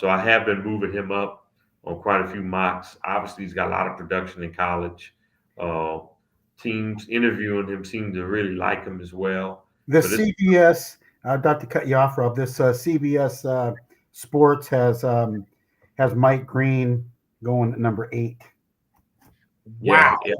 I have been moving him up on quite a few mocks. Obviously, he's got a lot of production in college. Teams interviewing him seem to really like him as well. The CBS, not to cut you off, Rob. This CBS Sports has Mike Green going at number 8. Wow. Yeah.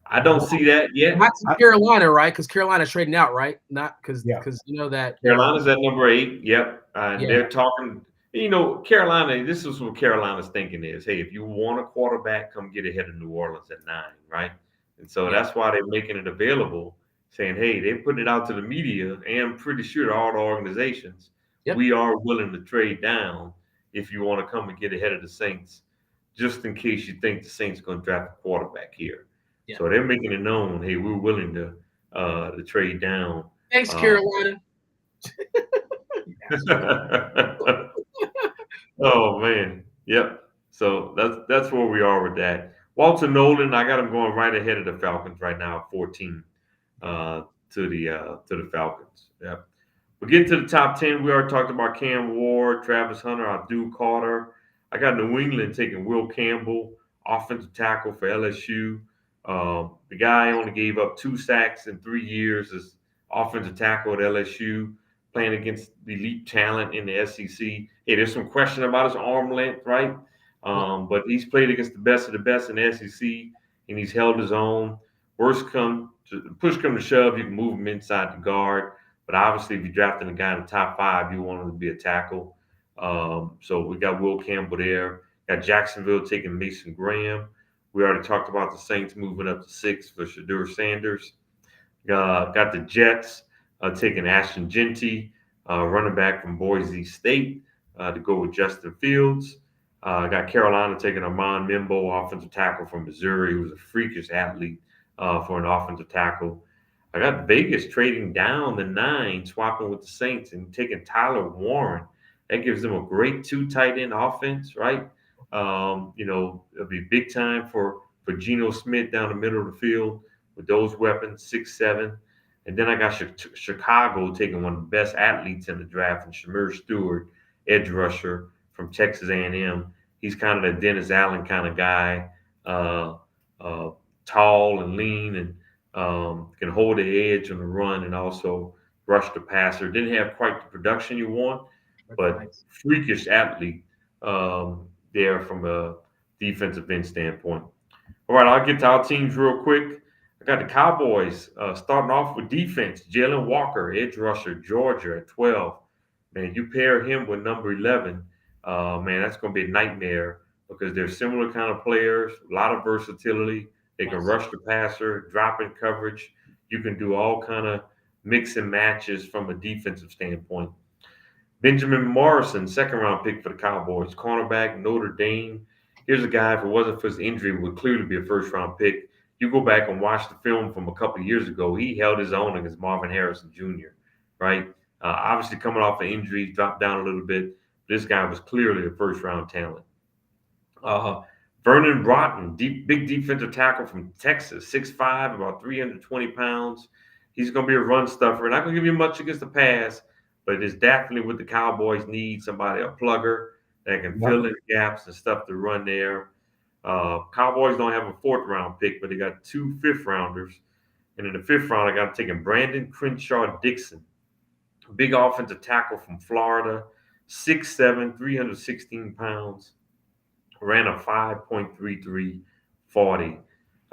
I don't see that yet. That's Carolina, right? Because Carolina's trading out, right? Not because you know that Carolina's at number 8. Yep. They're talking. Carolina. This is what Carolina's thinking is, hey, if you want a quarterback, come get ahead of New Orleans at 9, right? And so that's why they're making it available, saying, hey, they're putting it out to the media, and I'm pretty sure all the organizations. Yep. We are willing to trade down if you want to come and get ahead of the Saints, just in case you think the Saints are going to draft a quarterback here. Yeah. So they're making it known, hey, we're willing to trade down. Thanks, Carolina. Oh man, yep. So that's where we are with that. Walter Nolan, I got him going right ahead of the Falcons right now, 14 to the Falcons. Yep. We're getting to the top 10. We already talked about Cam Ward, Travis Hunter, Abdul Carter. I got New England taking Will Campbell, offensive tackle for LSU. The guy only gave up 2 sacks in 3 years as offensive tackle at LSU, playing against the elite talent in the SEC. Hey, there's some question about his arm length, right? But he's played against the best of the best in the SEC, and he's held his own. Push come to shove, you can move him inside the guard. But obviously, if you're drafting a guy in the top 5, you want him to be a tackle. So we got Will Campbell there. Got Jacksonville taking Mason Graham. We already talked about the Saints moving up to 6 for Shadur Sanders. Got the Jets taking Ashton Genty, running back from Boise State, to go with Justin Fields. Got Carolina taking Armand Mimbo, offensive tackle from Missouri, who's a freakish athlete for an offensive tackle. I got Vegas trading down the 9, swapping with the Saints and taking Tyler Warren. That gives them a great 2 tight end offense, right? It'll be big time for Geno Smith down the middle of the field with those weapons, 6'7". And then I got Chicago taking one of the best athletes in the draft, and Shamir Stewart, edge rusher from Texas A&M. He's kind of the Dennis Allen kind of guy, tall and lean, and can hold the edge on the run and also rush the passer. Didn't have quite the production you want, but freakish athlete there from a defensive end standpoint. All right, I'll get to our teams real quick. I got the Cowboys starting off with defense. Jalen Walker, edge rusher, Georgia at 12. Man, you pair him with number 11, man, that's going to be a nightmare because they're similar kind of players, a lot of versatility. They can rush the passer, drop in coverage. You can do all kind of mix and matches from a defensive standpoint. Benjamin Morrison, second-round pick for the Cowboys, cornerback, Notre Dame. Here's a guy, if it wasn't for his injury, would clearly be a first-round pick. You go back and watch the film from a couple of years ago, he held his own against Marvin Harrison Jr., right? Obviously coming off an injury, dropped down a little bit. This guy was clearly a first round talent. Uh, Vernon Broughton, big defensive tackle from Texas, 6'5", about 320 pounds. He's going to be a run stuffer. Not going to give you much against the pass, but it's definitely what the Cowboys need, somebody, a plugger that can fill in gaps and stuff to run there. Cowboys don't have a fourth round pick, but they got 2 fifth-rounders. And in the fifth round, I got taking Brandon Crenshaw Dixon, big offensive tackle from Florida, 6'7", 316 pounds. Ran a 5.33 40.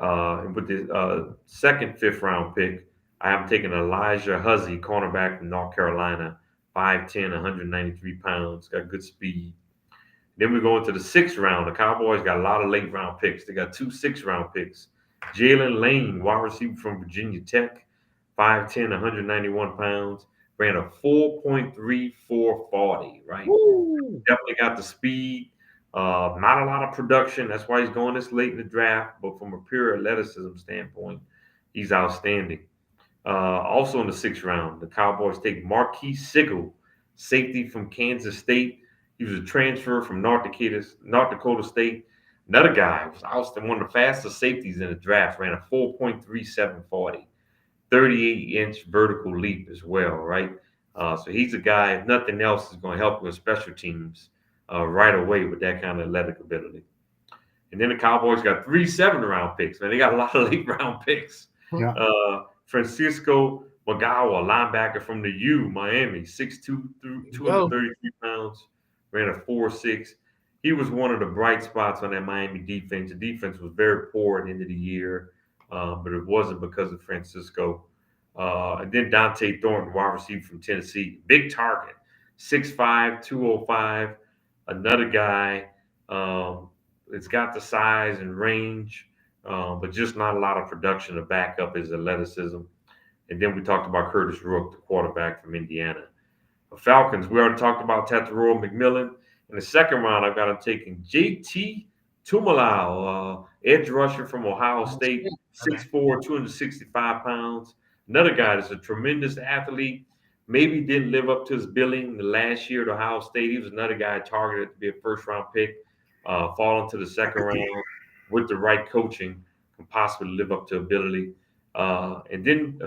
And with the second fifth round pick, I have taken Elijah Huzzy, cornerback from North Carolina, 5'10", 193 pounds, got good speed. Then we go into the sixth round. The Cowboys got a lot of late round picks. They got 2 sixth-round picks. Jalen Lane, wide receiver from Virginia Tech, 5'10", 191 pounds, ran a 4.34 40, right? Woo! Definitely got the speed. Not a lot of production. That's why he's going this late in the draft. But from a pure athleticism standpoint, he's outstanding. Also in the sixth round, the Cowboys take Marquis Sigel, safety from Kansas State. He was a transfer from North Dakota State. Another guy was outstanding, one of the fastest safeties in the draft, ran a 4.37 40, 38-inch vertical leap as well, right? So he's a guy, if nothing else, is going to help with special teams right away with that kind of athletic ability. And then the Cowboys got 3 seventh-round picks. Man, they got a lot of late-round picks. Yeah. Francisco Magawa, linebacker from the U, Miami, 6'2", 233 pounds, ran a 4.6. He was one of the bright spots on that Miami defense. The defense was very poor at the end of the year, but it wasn't because of Francisco. And then Dante Thornton, wide receiver from Tennessee, big target, 6'5", 205. Another guy that's got the size and range, but just not a lot of production to back up his athleticism. And then we talked about Curtis Rook, the quarterback from Indiana. The Falcons, we already talked about Tetairoa McMillan. In the second round, I've got him taking J.T. Tumalau, edge rusher from Ohio State, 6'4", 265 pounds. Another guy that's a tremendous athlete. Maybe didn't live up to his billing the last year at Ohio State. He was another guy targeted to be a first-round pick, fall into the second round with the right coaching, can possibly live up to ability. And then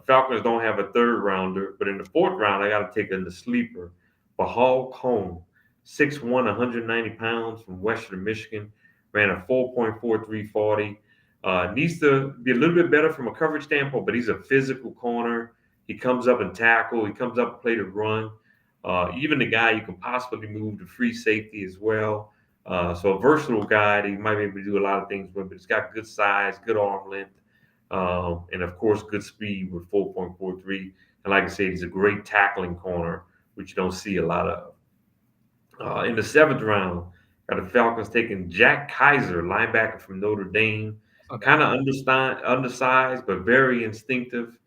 Falcons don't have a third rounder, but in the fourth round, I got to take in the sleeper, Bahal Cone, 6'1", 190 pounds from Western Michigan, ran a 4.43 40. Needs to be a little bit better from a coverage standpoint, but he's a physical corner. He comes up and tackle. He comes up and play the run. Even the guy you can possibly move to free safety as well. So a versatile guy that you might be able to do a lot of things with, but he's got good size, good arm length, and of course, good speed with 4.43. And like I said, he's a great tackling corner, which you don't see a lot of. In the seventh round, got the Falcons taking Jack Kaiser, linebacker from Notre Dame. Kind of undersized, but very instinctive.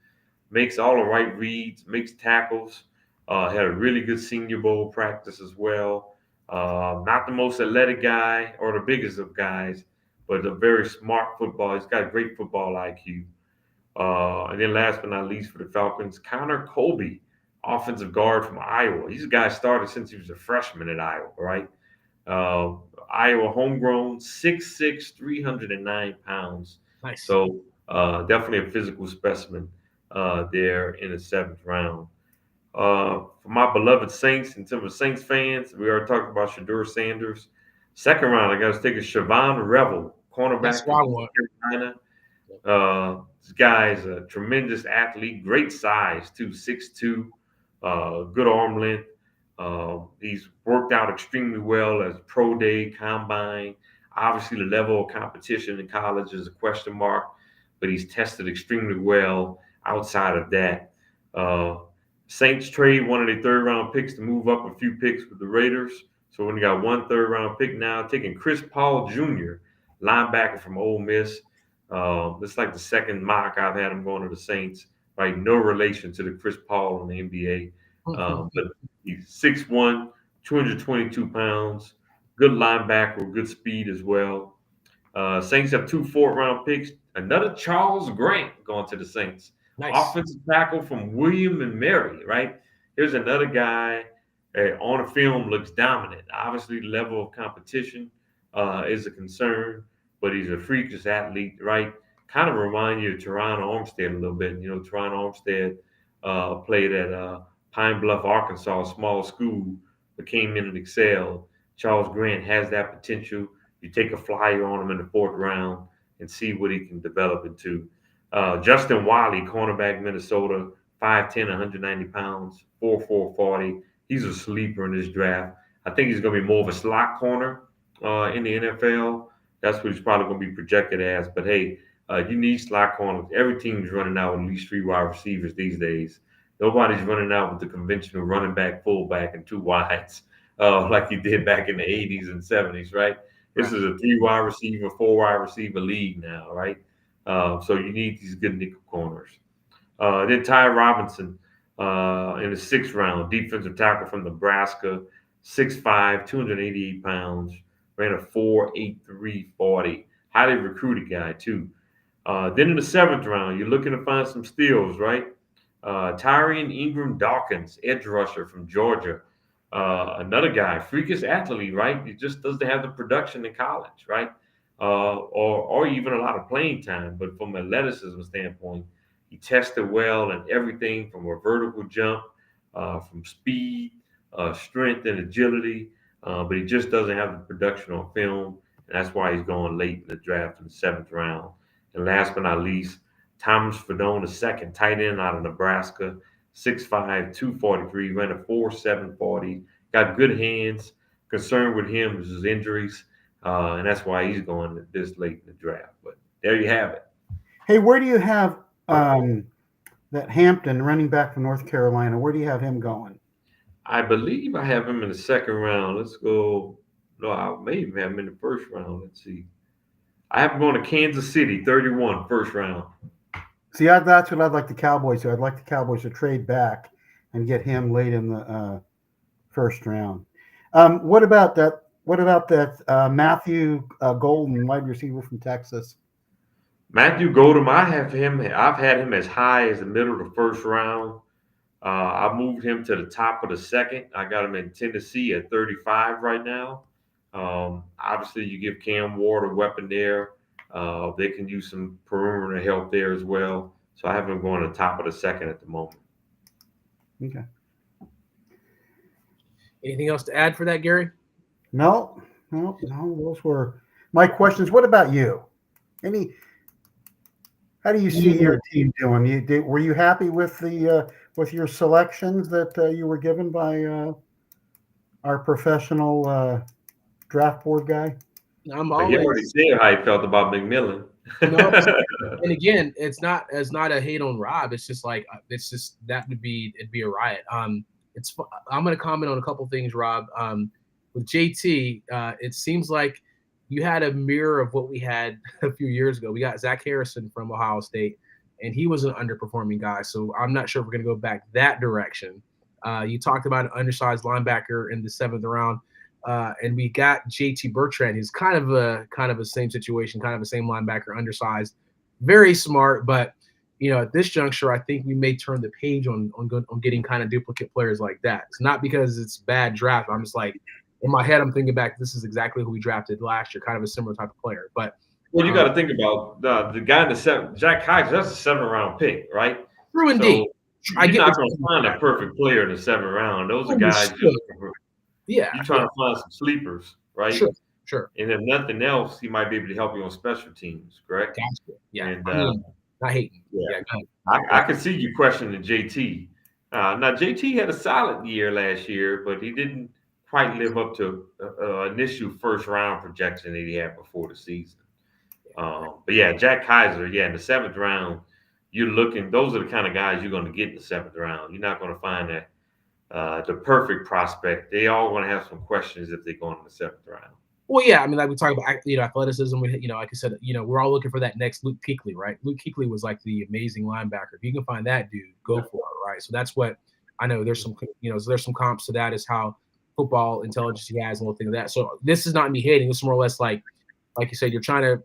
Makes all the right reads, makes tackles. Had a really good Senior Bowl practice as well. Not the most athletic guy or the biggest of guys, but a very smart football. He's got a great football IQ. And then last but not least for the Falcons, Connor Colby, offensive guard from Iowa. He's a guy started since he was a freshman at Iowa, right? Iowa homegrown, 6'6", 309 pounds. Nice. So definitely a physical specimen there in the seventh round. For my beloved Saints, in terms of Saints fans, we already talked about Shedeur Sanders. Second round, I got to take a Siobhan Revel, cornerback from North Carolina. This guy's a tremendous athlete, great size too, 6'2", good arm length. He's worked out extremely well as pro day, combine. Obviously, the level of competition in college is a question mark, but he's tested extremely well outside of that. Saints trade one of their third-round picks to move up a few picks with the Raiders. So when you got 1 third-round pick now, taking Chris Paul Jr., linebacker from Ole Miss. It's like the second mock I've had him going to the Saints. Right, no relation to the Chris Paul in the NBA. But he's 6'1", 222 pounds, good linebacker with good speed as well. Saints have 2 fourth-round picks. Another Charles Grant going to the Saints. Nice. Offensive tackle from William and Mary, right? Here's another guy On the film looks dominant. Obviously, the level of competition is a concern, but he's a freakish athlete, right? Kind of remind you of Teron Armstead a little bit. You know, Teron Armstead played at Pine Bluff, Arkansas, a small school, but came in and excelled. Charles Grant has that potential. You take a flyer on him in the fourth round and see what he can develop into. Justin Wiley, cornerback, Minnesota, 5'10", 190 pounds, 4'4", 40. He's a sleeper in this draft. I think he's going to be more of a slot corner in the NFL. That's what he's probably going to be projected as. But hey, you need slot corners. Every team's running out with at least 3 wide receivers these days. Nobody's running out with the conventional running back, fullback, and 2 wides like you did back in the 80s and 70s, right? This is a 3 wide receiver, 4 wide receiver league now, right? So you need these good nickel corners. Then Ty Robinson in the 6th round, defensive tackle from Nebraska, 6'5", 288 pounds, ran a 4.83 40. Highly recruited guy, too. Then in the 7th round, you're looking to find some steals, right? Tyrion Ingram Dawkins, edge rusher from Georgia. Another guy, freakish athlete, right? He just doesn't have the production in college, right? Or even a lot of playing time. But from an athleticism standpoint, he tested well in everything from a vertical jump, from speed, strength, and agility. But he just doesn't have the production on film. And that's why he's going late in the draft in the 7th round. And last but not least, Thomas Fedone II, tight end out of Nebraska, 6'5", 243, ran a 4.7 40. Got good hands. Concern with him is his injuries. And that's why he's going this late in the draft. But there you have it. Hey, where do you have that Hampton running back from North Carolina? Where do you have him going? I believe I have him in the 2nd round. Let's go. No, I may even have him in the 1st round. Let's see. I have him going to Kansas City, 31, 1st round. See, that's what I'd like the Cowboys to. I'd like the Cowboys to trade back and get him late in the 1st round. What about that? What about that Matthew Golden, wide receiver from Texas? Matthew Golden, I've had him as high as the middle of the 1st round. I moved him to the top of the 2nd. I got him in Tennessee at 35 right now. Obviously, you give Cam Ward a weapon there. They can use some perimeter help there as well. So I have him going to the top of the 2nd at the moment. Okay. Anything else to add for that, Gary? No. Those were my questions. What about you? How do you see your team doing? Were you happy with the with your selections that you were given by our professional draft board guy? I'm He already always said how he felt about McMillan. no, and again, it's not a hate on Rob. It's just like it'd be a riot. I'm going to comment on a couple things, Rob. With JT, it seems like you had a mirror of what we had a few years ago. We got Zach Harrison from Ohio State, and he was an underperforming guy. So I'm not sure if we're going to go back that direction. You talked about an undersized linebacker in the 7th round, and we got JT Bertrand, who's kind of a same situation, kind of a same linebacker, undersized, very smart. But at this juncture, I think we may turn the page on getting kind of duplicate players like that. It's not because it's bad draft. I'm just like, in my head, I'm thinking back, this is exactly who we drafted last year, kind of a similar type of player. But well, you got to think about the guy in the 7th, Jack Kaiser. That's a 7th round pick, right? True indeed. So you're not going to find a perfect player in the 7th round. Those are guys. You're trying to find some sleepers, right? Sure. And if nothing else, he might be able to help you on special teams, correct? Gotcha. Yeah. And, not hating. Yeah. I can see you questioning JT. Now, JT had a solid year last year, but he didn't quite live up to initial 1st round projection that he had before the season. But yeah, Jack Kaiser, in the 7th round, those are the kind of guys you're going to get in the 7th round. You're not going to find that the perfect prospect. They all going to have some questions if they go in the 7th round. Well, yeah, I mean, like we talk about, athleticism. Like I said, we're all looking for that next Luke Kuechly, right? Luke Kuechly was like the amazing linebacker. If you can find that dude, go for it, right? So that's what I know. There's some, there's some comps to that. Is how football intelligence he has and all things like that. So this is not me hating. This is more or less like you said, you're trying to,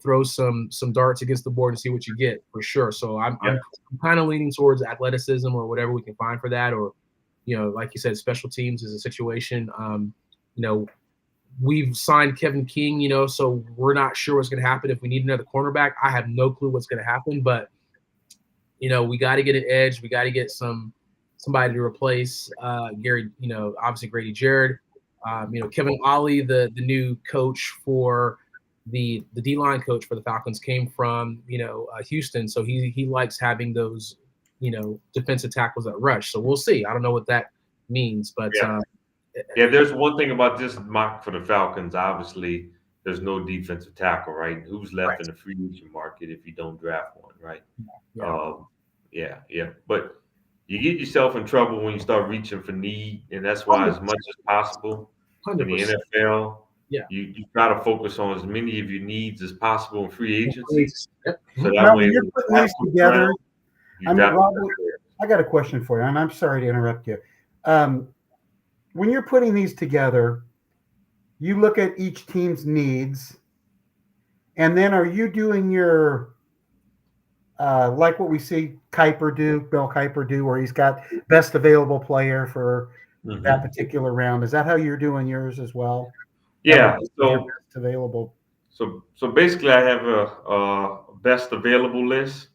throw some darts against the board and see what you get for sure. So I'm kind of leaning towards athleticism or whatever we can find for that, or like you said, special teams is a situation. We've signed Kevin King, so we're not sure what's going to happen if we need another cornerback. I have no clue what's going to happen, but we got to get an edge. We got to get somebody to replace Gary. Obviously Grady Jarrett. Kevin Ollie, the new coach for the D-line coach for the Falcons, came from Houston, so he likes having those defensive tackles that rush. So we'll see. I don't know what that means, but yeah, there's one thing about this mock for the Falcons. Obviously, there's no defensive tackle, right? Who's left in the free agent market if you don't draft one, right? Yeah. But you get yourself in trouble when you start reaching for need, and that's why, as much as possible 100%. in the NFL, Yeah. you try to focus on as many of your needs as possible in free agency. Yep. So that Now, way, when you're putting these together, Rob, you I got a question for you, and I'm sorry to interrupt you. When you're putting these together, you look at each team's needs, and then are you doing your like what we see Bill Kuiper do, where he's got best available player for that particular round? Is that how you're doing yours as well? Yeah. So best available. So basically, I have a best available list,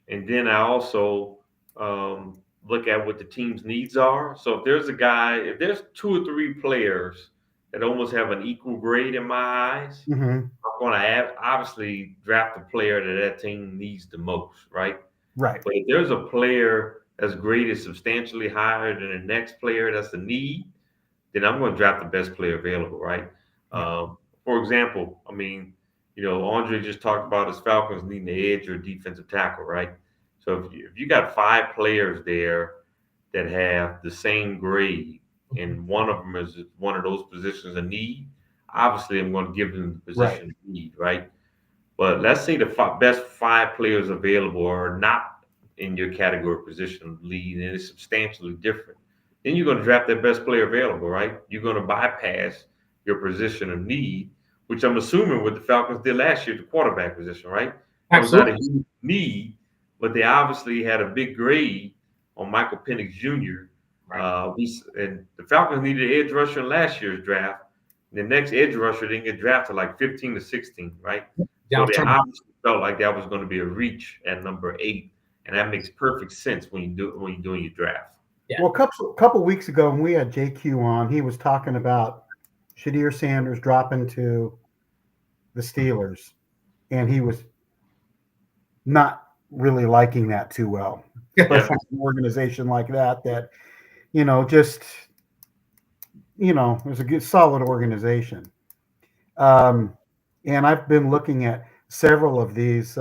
and then I also look at what the team's needs are. So if there's 2 or 3 players that almost have an equal grade in my eyes, I'm going to obviously draft the player that team needs the most, right? Right. But if there's a player that's graded substantially higher than the next player that's a need, then I'm going to draft the best player available, right? For example, Andre just talked about his Falcons needing an edge or a defensive tackle, right? So if you got 5 players there that have the same grade, and one of them is one of those positions of need, obviously I'm going to give them the position of need, right? But let's say the best 5 players available are not in your category position of lead, and it's substantially different. Then you're going to draft that best player available, right? You're going to bypass your position of need, which I'm assuming what the Falcons did last year, the quarterback position, right? That was not a huge need, but they obviously had a big grade on Michael Penix Jr. And the Falcons needed an edge rusher in last year's draft. The next edge rusher didn't get drafted like 15 to 16, right? So they obviously felt like that was going to be a reach at number 8, and that makes perfect sense when you're doing your draft. Yeah. Well, a couple weeks ago when we had JQ on, he was talking about Shadir Sanders dropping to the Steelers, and he was not really liking that too well, especially an organization like that it was a good, solid organization. And I've been looking at several of these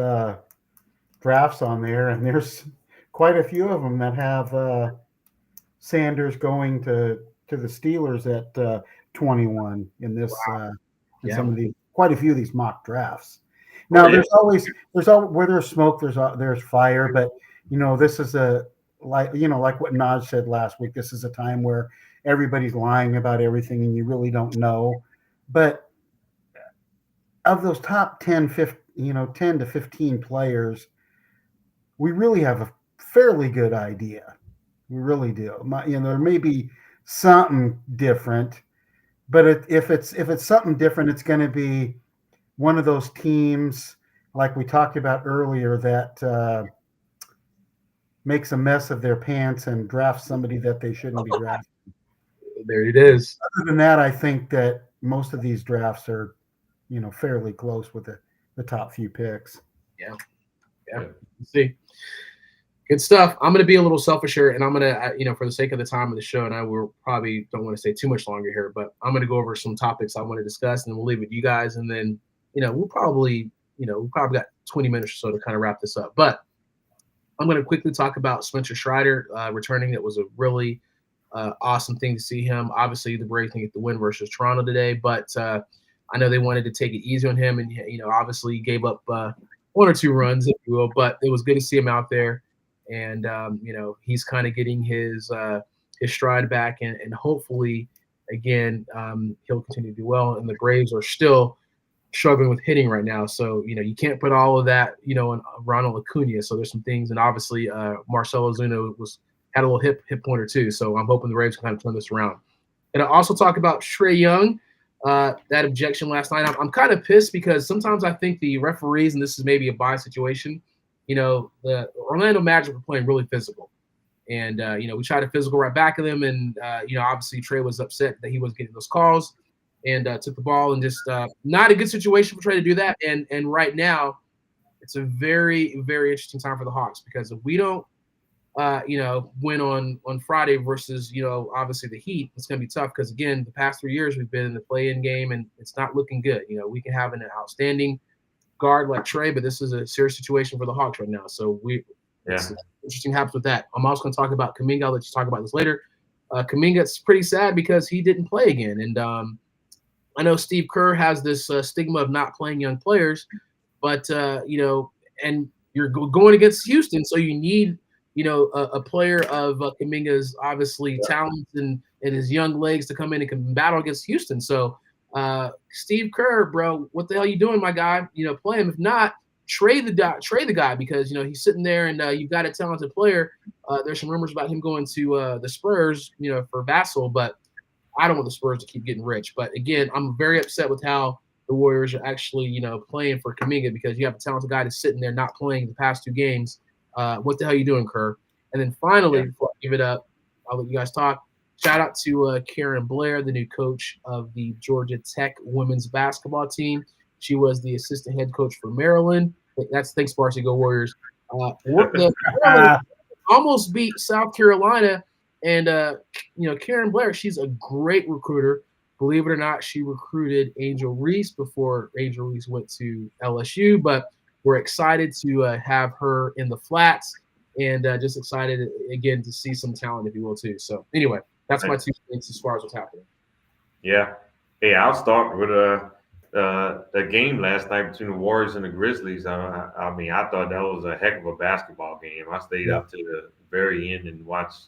drafts on there, and there's quite a few of them that have Sanders going to the Steelers at 21 in this. In some of these, quite a few of these mock drafts. Now, there's always where there's smoke, there's fire. But this is like what Naj said last week. This is a time where everybody's lying about everything, and you really don't know. But of those top 10 to 15 players, we really have a fairly good idea. We really do. There may be something different, but if it's something different, it's going to be one of those teams like we talked about earlier that makes a mess of their pants and drafts somebody that they shouldn't be drafting. There it is. Other than that, I think that most of these drafts are, fairly close with the top few picks. Yeah. Let's see. Good stuff. I'm going to be a little selfish here, and I'm going to, for the sake of the time of the show, and I will probably don't want to stay too much longer here, but I'm going to go over some topics I want to discuss, and we'll leave it to you guys, and then, we'll probably got 20 minutes or so to kind of wrap this up. But I'm going to quickly talk about Spencer Strider returning. That was a really awesome thing to see him. Obviously, the Braves didn't get the win versus Toronto today, but I know they wanted to take it easy on him, and obviously he gave up 1 or 2 runs, if you will. But it was good to see him out there, and he's kind of getting his stride back, and hopefully, again, he'll continue to do well. And the Braves are still struggling with hitting right now, so you can't put all of that on Ronald Acuna. So there's some things, and obviously Marcell Ozuna was had a little hip pointer too. So I'm hoping the Ravens can kind of turn this around. And I also talk about Trae Young, that objection last night. I'm kind of pissed because sometimes I think the referees, and this is maybe a bias situation, the Orlando Magic were playing really physical. And, we tried to physical right back at them. And, obviously Trae was upset that he wasn't getting those calls and took the ball and just not a good situation for Trae to do that. And right now, it's a very, very interesting time for the Hawks because if we don't, win on Friday versus, obviously the Heat, it's going to be tough because, again, the past 3 years we've been in the play-in game and it's not looking good. We can have an outstanding guard like Trae, but this is a serious situation for the Hawks right now. So it's interesting happens with that. I'm also going to talk about Kuminga. I'll let you talk about this later. Kuminga's pretty sad because he didn't play again. And I know Steve Kerr has this stigma of not playing young players, but, and you're going against Houston, so you need – a player of Kuminga's obviously talents and his young legs to come in and can battle against Houston. So, Steve Kerr, bro, what the hell you doing, my guy? Play him. If not, trade the guy because he's sitting there and you've got a talented player. There's some rumors about him going to the Spurs, for Vassell, but I don't want the Spurs to keep getting rich. But again, I'm very upset with how the Warriors are actually playing for Kuminga because you have a talented guy that's sitting there not playing the past 2 games. What the hell are you doing, Kerr? And then finally, before I give it up, I'll let you guys talk. Shout out to Karen Blair, the new coach of the Georgia Tech women's basketball team. She was the assistant head coach for Maryland. That's thanks, Varsity Go Warriors. Almost beat South Carolina. And, Karen Blair, she's a great recruiter. Believe it or not, she recruited Angel Reese before Angel Reese went to LSU. But we're excited to have her in the flats and just excited, again, to see some talent, if you will, too. So, anyway, that's my 2 things as far as what's happening. Yeah. Hey, I'll start with the game last night between the Warriors and the Grizzlies. I thought that was a heck of a basketball game. I stayed up to the very end and watched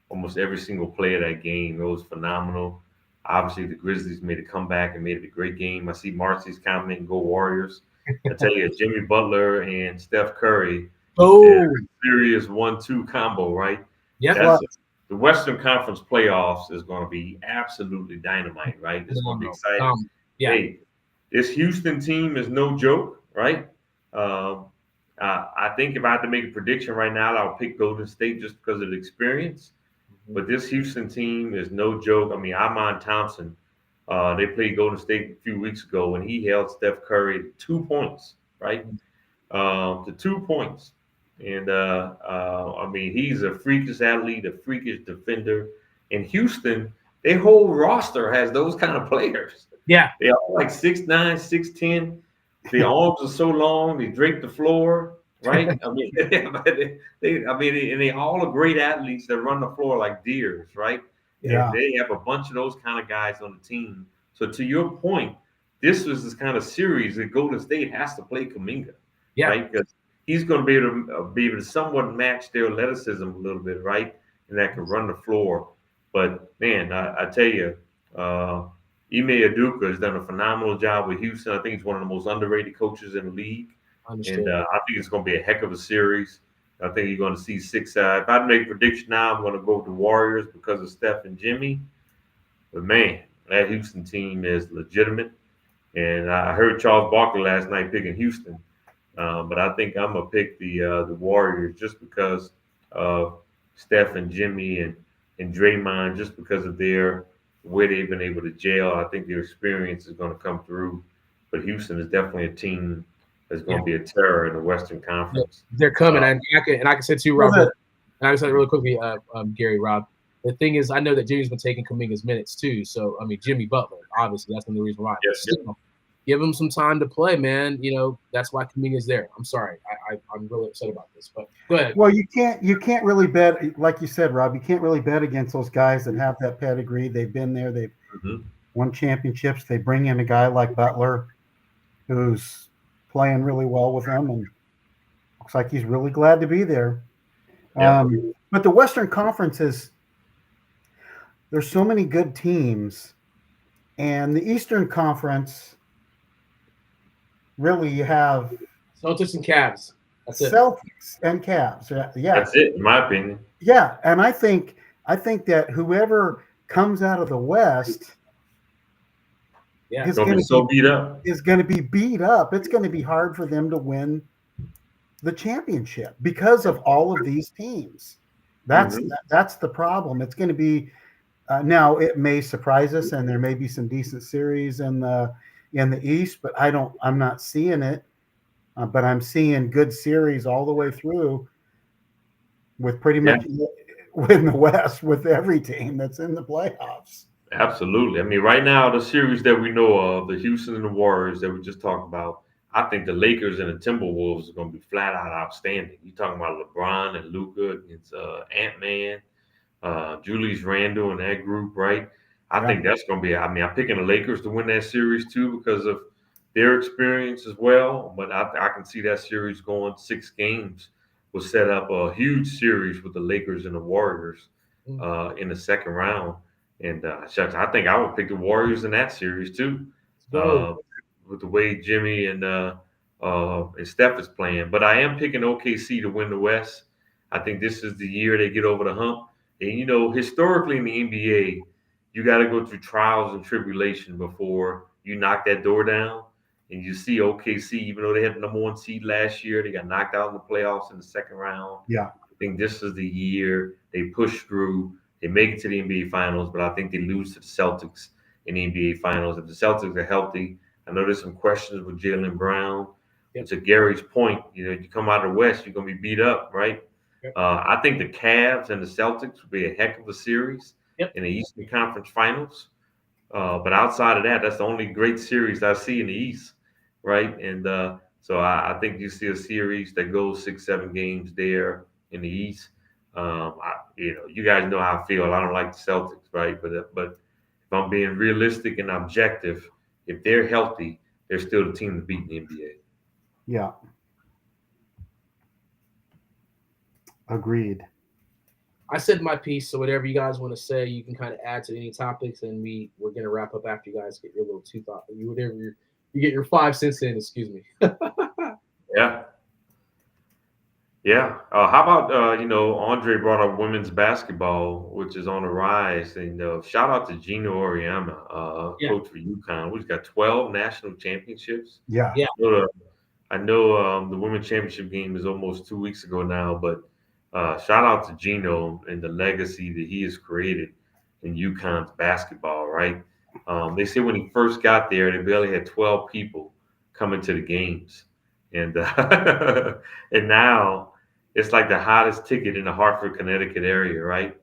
almost every single play of that game. It was phenomenal. Obviously, the Grizzlies made a comeback and made it a great game. I see Marcy's commenting, "Go Warriors." I tell you, Jimmy Butler and Steph Curry is a serious 1-2 combo, right? Yeah. The Western Conference playoffs is going to be absolutely dynamite, right? It's going to be exciting. Hey, this Houston team is no joke, right? I think if I had to make a prediction right now, I'll pick Golden State just because of the experience. But this Houston team is no joke. I mean, Amon Thompson. They played Golden State a few weeks ago, and he held Steph Curry to 2 points, right? To 2 points. And, he's a freakish athlete, a freakish defender. In Houston, their whole roster has those kind of players. Yeah. They're all like 6'9", 6'10". Their arms are so long, they drape the floor, right? And they all are great athletes that run the floor like deers, right? Yeah. And they have a bunch of those kind of guys on the team. So to your point, this was this kind of series that Golden State has to play Kuminga, right? Because he's going to be able to somewhat match their athleticism a little bit, right? And that can run the floor. But man, I tell you, Ime Udoka has done a phenomenal job with Houston. I think he's one of the most underrated coaches in the league. I think it's going to be a heck of a series. I think you're going to see 6. If I make a prediction now, I'm going to go with the Warriors because of Steph and Jimmy. But man, that Houston team is legitimate. And I heard Charles Barkley last night picking Houston. But I think I'm going to pick the Warriors just because of Steph and Jimmy and Draymond, just because of their way they've been able to gel. I think their experience is going to come through. But Houston is definitely a team that's going to be a terror in the Western Conference. They're coming. And I can say too, Robert, and I can say really quickly, Gary, Rob, the thing is, I know that Jimmy's been taking Kuminga's minutes too. So, Jimmy Butler, obviously, that's the reason why. Yes. Give him some time to play, man. That's why Kuminga's there. I'm sorry. I'm really upset about this, but go ahead. Well, you can't really bet, like you said, Rob, you can't really bet against those guys that have that pedigree. They've been there. They've won championships. They bring in a guy like Butler who's playing really well with them, and looks like he's really glad to be there. Yeah. But the Western Conference there's so many good teams, and the Eastern Conference, really you have Celtics and Cavs. That's it. Celtics and Cavs. Yeah, That's it, in my opinion. yeah, and I think that whoever comes out of the West Yeah. is Gonna going be to be so beat up. beat up. It's going to be hard for them to win the championship because of all of these teams. That's Mhm. that's the problem. It's going to be now. It may surprise us, and there may be some decent series in the East, but I'm not seeing it. But I'm seeing good series all the way through with pretty Yeah, much in the West with every team that's in the playoffs. absolutely. I mean, right now, the series that we know of, the Houston and the Warriors that we just talked about, I think the Lakers and the Timberwolves are going to be flat out outstanding. You talking about LeBron and Luca against Ant Man, Julius Randle and that group, right? I Yeah, think that's going to be. I mean, I'm picking the Lakers to win that series too because of their experience as well. But I can see that series going 6 games. Will set up a huge series with the Lakers and the Warriors Mm. in the second round. And shucks, I think I would pick the Warriors in that series too, Let's go. uh, with the way Jimmy and Steph is playing. But I am picking OKC to win the West. I think this is the year they get over the hump. And historically in the NBA, you got to go through trials and tribulation before you knock that door down. And you see OKC, even though they had the #1 seed last year, they got knocked out in the playoffs in the second round. yeah, I think this is the year they push through. They make it to the NBA Finals, but I think they lose to the Celtics in the NBA Finals. If the Celtics are healthy, I know there's some questions with Jalen Brown. Yep. But to Gary's point, you come out of the West, you're going to be beat up, right? Yep. I think the Cavs and the Celtics will be a heck of a series Yep. in the Eastern Conference Finals. But outside of that, that's the only great series I see in the East, right? And so I think you see a series that goes 6, 7 games there in the East. You guys know how I feel. I don't like the Celtics, right? But if I'm being realistic and objective, if they're healthy, they're still the team to beat in the NBA. yeah. Agreed. I said my piece, so whatever you guys want to say, you can kind of add to any topics, and we're gonna wrap up after you guys get your little two thought, you get your 5 cents in. Excuse me. Yeah. Yeah. How about Andre brought up women's basketball, which is on the rise, and shout out to Gino Oriama, Yeah. coach for UConn. We've got 12 national championships. Yeah, Yeah. I know the women's championship game is almost 2 weeks ago now, but shout out to Gino and the legacy that he has created in UConn's basketball. Right? They said when he first got there, they barely had 12 people coming to the games, and and now it's like the hottest ticket in the Hartford, Connecticut area. Right?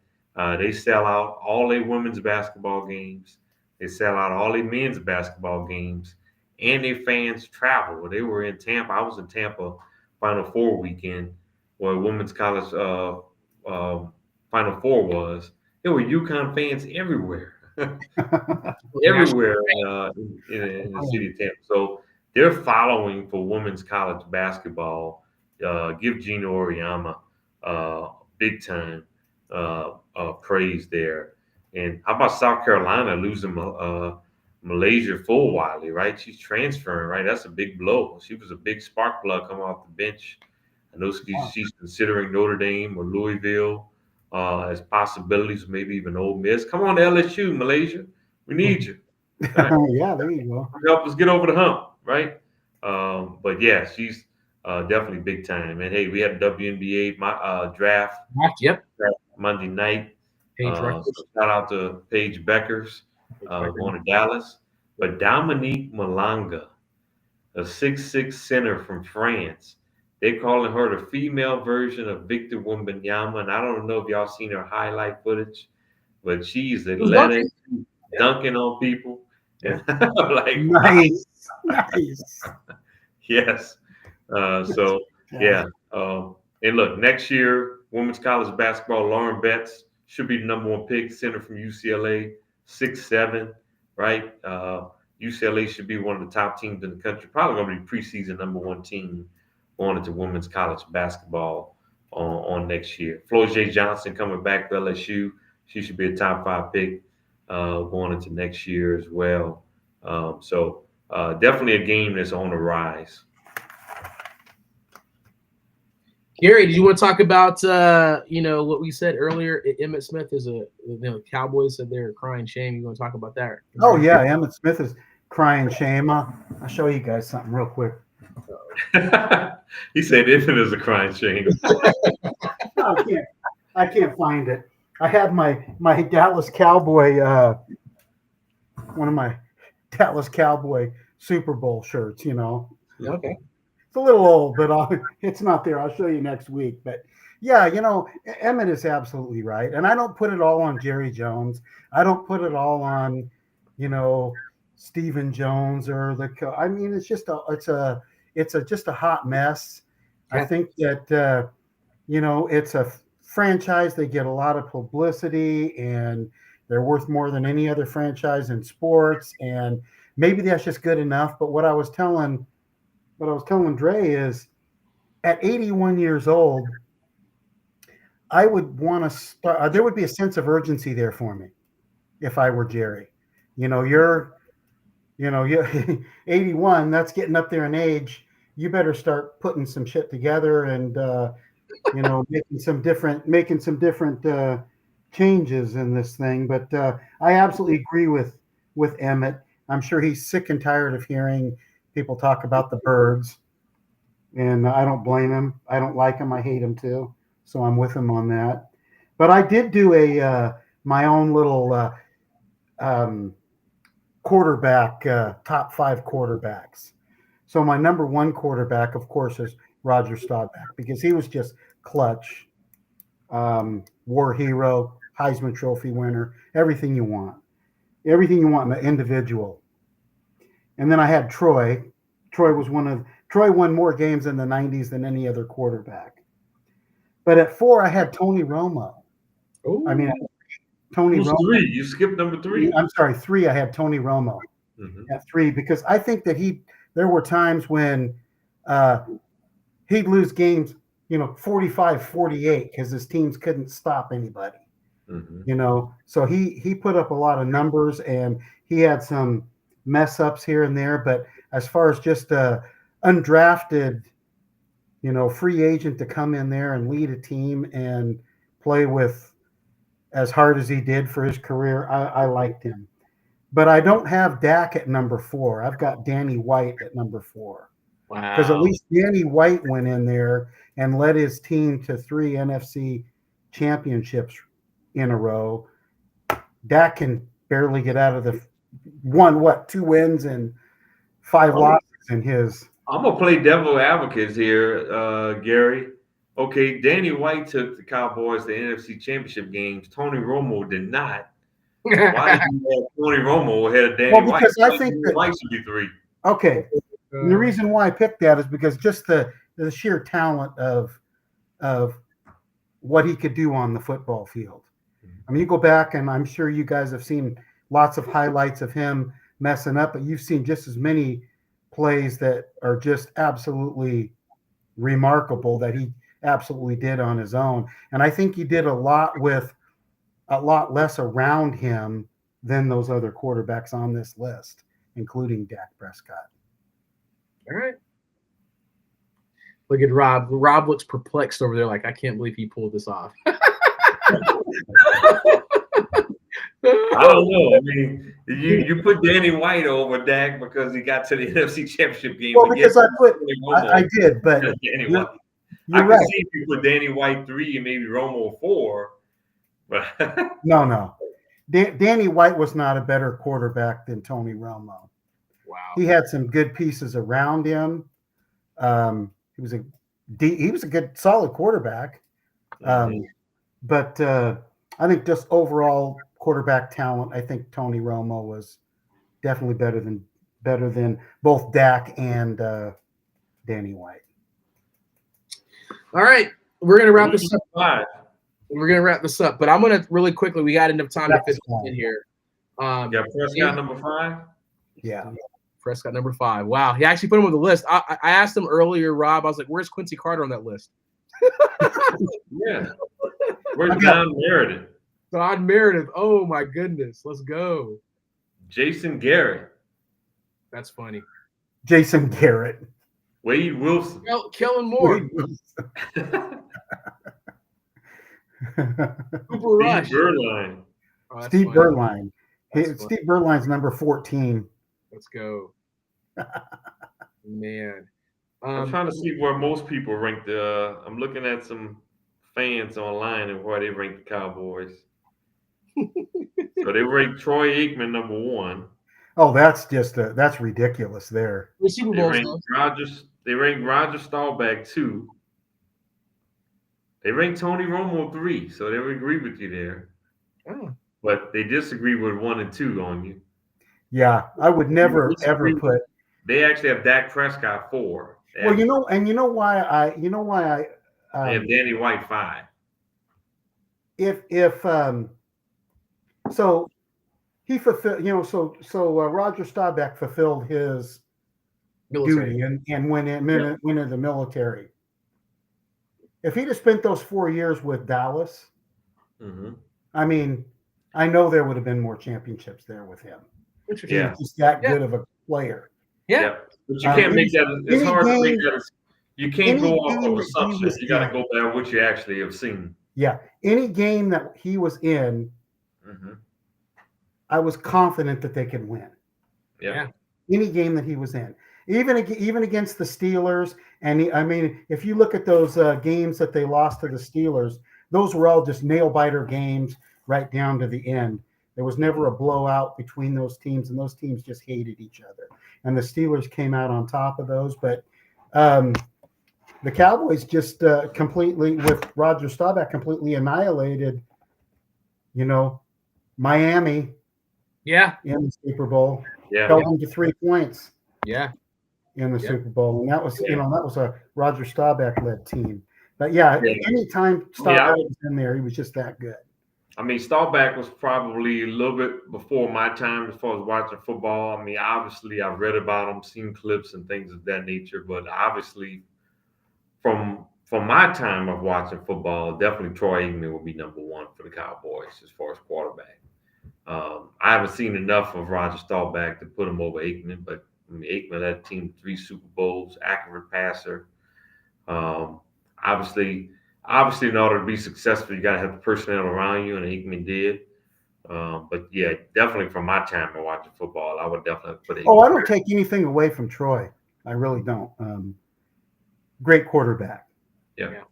They sell out all their women's basketball games. They sell out all their men's basketball games and their fans travel. They were in Tampa. I was in Tampa Final Four weekend, where women's college Final Four was. There were UConn fans everywhere, everywhere in the city of Tampa. So their following for women's college basketball give Gino Oriama big time praise there. And how about South Carolina losing Malaysia full Wiley, right? She's transferring, right? That's a big blow. She was a big spark plug coming off the bench. I know she's considering Notre Dame or Louisville as possibilities, maybe even Ole Miss. Come on to LSU, Malaysia. We need you. All right? yeah. There you go. Help us get over the hump, right? But yeah, she's definitely big time. And hey, we had a WNBA draft Yep. Monday night. Page So shout out to Paige Beckers going to Dallas. But Dominique Malanga, a 6'6" center from France, they're calling her the female version of Victor Wembanyama. And I don't know if y'all seen her highlight footage, but she's athletic, dunking on people. Yeah. Like, Nice, nice. yes. So yeah. And look, next year, women's college basketball, Lauren Betts should be the #1 pick, center from UCLA, 6'7", right? UCLA should be one of the top teams in the country. Probably going to be preseason #1 team on into women's college basketball on next year. Florida Johnson coming back to LSU. She should be a top 5 pick going into next year as well. So definitely a game that's on the rise. Gary, did you want to talk about what we said earlier? Emmitt Smith is Cowboys said they're crying shame. You want to talk about that? Oh yeah, Emmitt Smith is crying shame. I'll show you guys something real quick. He said Emmitt is a crying shame. I can't find it. I have my Dallas Cowboy, one of my Dallas Cowboy Super Bowl shirts. Okay. It's a little old, but it's not there. I'll show you next week. But yeah, Emmitt is absolutely right, and I don't put it all on Jerry Jones. I don't put it all on, Stephen Jones or I mean, it's just just a hot mess. Yeah. I think that it's a franchise. They get a lot of publicity, and they're worth more than any other franchise in sports. And maybe that's just good enough. But what I was telling Dre is, at 81 years old, I would want to start. There would be a sense of urgency there for me if I were Jerry. You're 81. That's getting up there in age. You better start putting some shit together and making some different changes in this thing. But I absolutely agree with Emmitt. I'm sure he's sick and tired of hearing people talk about the birds, and I don't blame him. I don't like him. I hate him too. So I'm with him on that. But I did do my own little quarterback top 5 quarterbacks. So my number 1 quarterback, of course, is Roger Staubach, because he was just clutch, war hero, Heisman Trophy winner, everything you want in an individual. And then I had Troy. Troy won more games in the 90s than any other quarterback. But at 4, I had Tony Romo. Ooh. I mean, Tony Romo. 3? You skipped number 3. I'm sorry, 3. I had Tony Romo at 3, because I think that there were times when he'd lose games, 45-48, because his teams couldn't stop anybody. So he put up a lot of numbers, and he had some mess ups here and there. But as far as just a undrafted, free agent to come in there and lead a team and play with as hard as he did for his career, I liked him. But I don't have Dak at number 4. I've got Danny White at number 4. Wow. Because at least Danny White went in there and led his team to 3 NFC championships in a row. Dak can barely get out of the 2 wins and 5 losses in his. I'm gonna play devil advocates here, Gary. Okay, Danny White took the Cowboys to NFC Championship games. Tony Romo did not. Why did you have Tony Romo ahead of Danny White? Because I think that White should be 3. Okay. And the reason why I picked that is because just the sheer talent of what he could do on the football field. I mean, you go back, and I'm sure you guys have seen lots of highlights of him messing up, but you've seen just as many plays that are just absolutely remarkable that he absolutely did on his own. And I think he did a lot with a lot less around him than those other quarterbacks on this list, including Dak Prescott. All right. Look at Rob. Rob looks perplexed over there, like, I can't believe he pulled this off. I don't know. I mean, you put Danny White over Dak because he got to the NFC Championship game. Well, because I did, but Danny White. You're I right. can see if you put Danny White 3 and maybe Romo 4. But No. Danny White was not a better quarterback than Tony Romo. Wow. He had some good pieces around him. He was a good, solid quarterback. But I think just overall quarterback talent, I think Tony Romo was definitely better than both Dak and Danny White. All right, we're gonna wrap this up. 5. We're gonna wrap this up, but I'm gonna really quickly. We got enough time to fit in here. Yeah, Prescott number 5. Yeah, Prescott number 5. Wow, he actually put him on the list. I asked him earlier, Rob. I was like, "Where's Quincy Carter on that list?" Yeah, where's Don Meredith? Don Meredith. Oh my goodness, let's go. Jason Garrett. That's funny. Jason Garrett. Wade Wilson. Kellen Moore. Cooper Rush. Steve Berline. Oh, Steve funny. Berline. That's Steve Berline's number 14. Let's go. Man. I'm trying to see where most people rank the. I'm looking at some fans online and where they rank the Cowboys. So they rank Troy Aikman number 1. Oh, that's that's ridiculous there. The Super They Bowls, rank though. Rogers. They rank Roger Staubach 2. They rank Tony Romo 3, so they would agree with you there. Oh. But they disagree with 1 and 2 on you. Yeah, I would never ever put. They actually have Dak Prescott 4. Well, you know why I They have Danny White 5. So he fulfilled, so Roger Staubach fulfilled his duty and went into the military. If he'd have spent those 4 years with Dallas, I mean, I know there would have been more championships there with him. Yeah, he's just that good of a player. Yeah. But you can't make that. It's hard to make that. You can't go off of assumptions. You got to go by what you actually have seen. Yeah, any game that he was in, I was confident that they could win. Yeah. Any game that he was in, even against the Steelers, and I mean, if you look at those games that they lost to the Steelers, those were all just nail biter games right down to the end. There was never a blowout between those teams, and those teams just hated each other. And the Steelers came out on top of those, but the Cowboys just completely, with Roger Staubach, completely annihilated, Miami. Yeah. In the Super Bowl. Yeah. Held them to 3 points. Yeah. In the Super Bowl, and that was that was a Roger Staubach led team. But anytime Staubach was in there, he was just that good. I mean, Staubach was probably a little bit before my time as far as watching football. I mean, obviously, I've read about him, seen clips and things of that nature. But obviously, from my time of watching football, definitely Troy Aikman will be number 1 for the Cowboys as far as quarterback. I haven't seen enough of Roger Staubach to put him over Aikman, but I mean, Aikman led the team to 3 Super Bowls, accurate passer. Obviously, in order to be successful, you got to have the personnel around you, and Aikman did. But yeah, definitely from my time of watching football, I would definitely put Aikman. I don't take anything away from Troy. I really don't. Great quarterback. Yeah.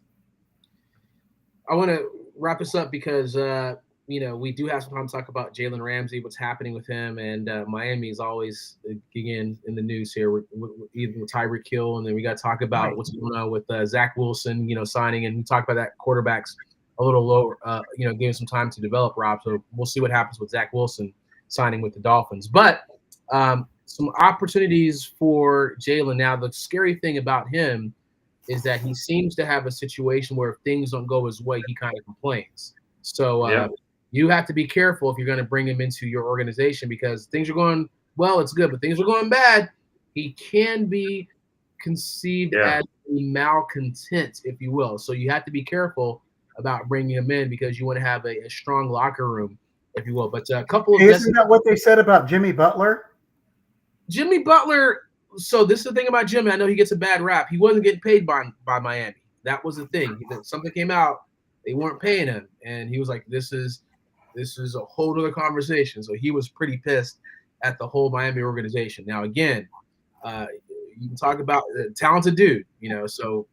I want to wrap this up because we do have some time to talk about Jalen Ramsey, what's happening with him, and Miami is always again in the news here with Tyreek Hill, and then we got to talk about what's going on with Zach Wilson, signing, and we talked about that quarterbacks a little lower, giving some time to develop, Rob. So we'll see what happens with Zach Wilson signing with the Dolphins, but some opportunities for Jalen. Now, the scary thing about him is that he seems to have a situation where if things don't go his way, he kind of complains. So you have to be careful if you're going to bring him into your organization because things are going well, it's good, but things are going bad. He can be conceived as a malcontent, if you will. So you have to be careful about bringing him in because you want to have a strong locker room, if you will. But a couple of isn't that what they said about Jimmy Butler? Jimmy Butler. So this is the thing about Jimmy. I know he gets a bad rap. He wasn't getting paid by Miami. That was the thing. Something came out. They weren't paying him, and he was like, "This is a whole other conversation." So he was pretty pissed at the whole Miami organization. Now, again, you can talk about a talented dude, so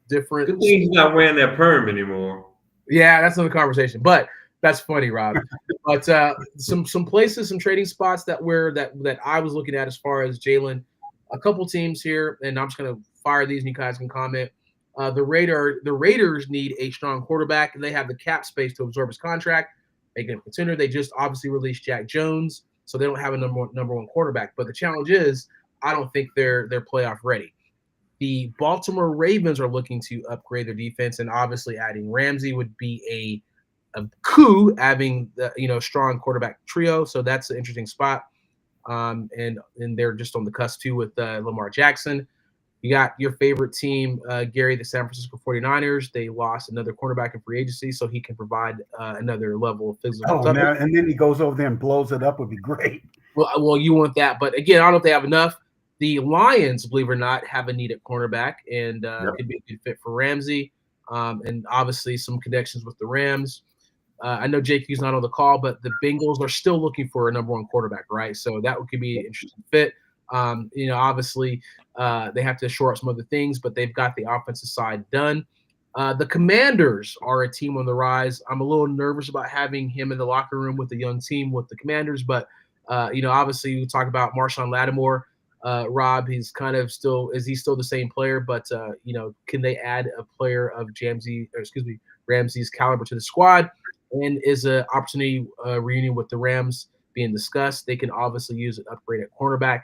different. Good thing he's not wearing that perm anymore. Yeah, that's another conversation. But that's funny, Rob. But some places, some trading spots that I was looking at as far as Jalen. A couple teams here, and I'm just going to fire these, and you guys can comment. The Raiders need a strong quarterback, and they have the cap space to absorb his contract, make him a contender. They just obviously released Jack Jones, so they don't have a number 1 quarterback. But the challenge is, I don't think they're playoff ready. The Baltimore Ravens are looking to upgrade their defense, and obviously adding Ramsey would be a coup, having the strong quarterback trio. So that's an interesting spot. And they're just on the cusp too with Lamar Jackson. You got your favorite team, Gary, the San Francisco 49ers. They lost another cornerback in free agency, so he can provide another level of physical. And then he goes over there and blows it up would be great. Well, you want that, but again, I don't know if they have enough. The Lions, believe it or not, have a need at cornerback and Yep. could be a good fit for Ramsey. And obviously some connections with the Rams. I know JQ's not on the call, but the Bengals are still looking for a number one quarterback, right? So that could be an interesting fit. Obviously, they have to shore up some other things, but they've got the offensive side done. The Commanders are a team on the rise. I'm a little nervous about having him in the locker room with the young team with the Commanders, but obviously we talk about Marshawn Lattimore. Rob, he's kind of still is he still the same player, but can they add a player of Ramsey's caliber to the squad? And is an opportunity reunion with the Rams being discussed? They can obviously use an upgrade at cornerback.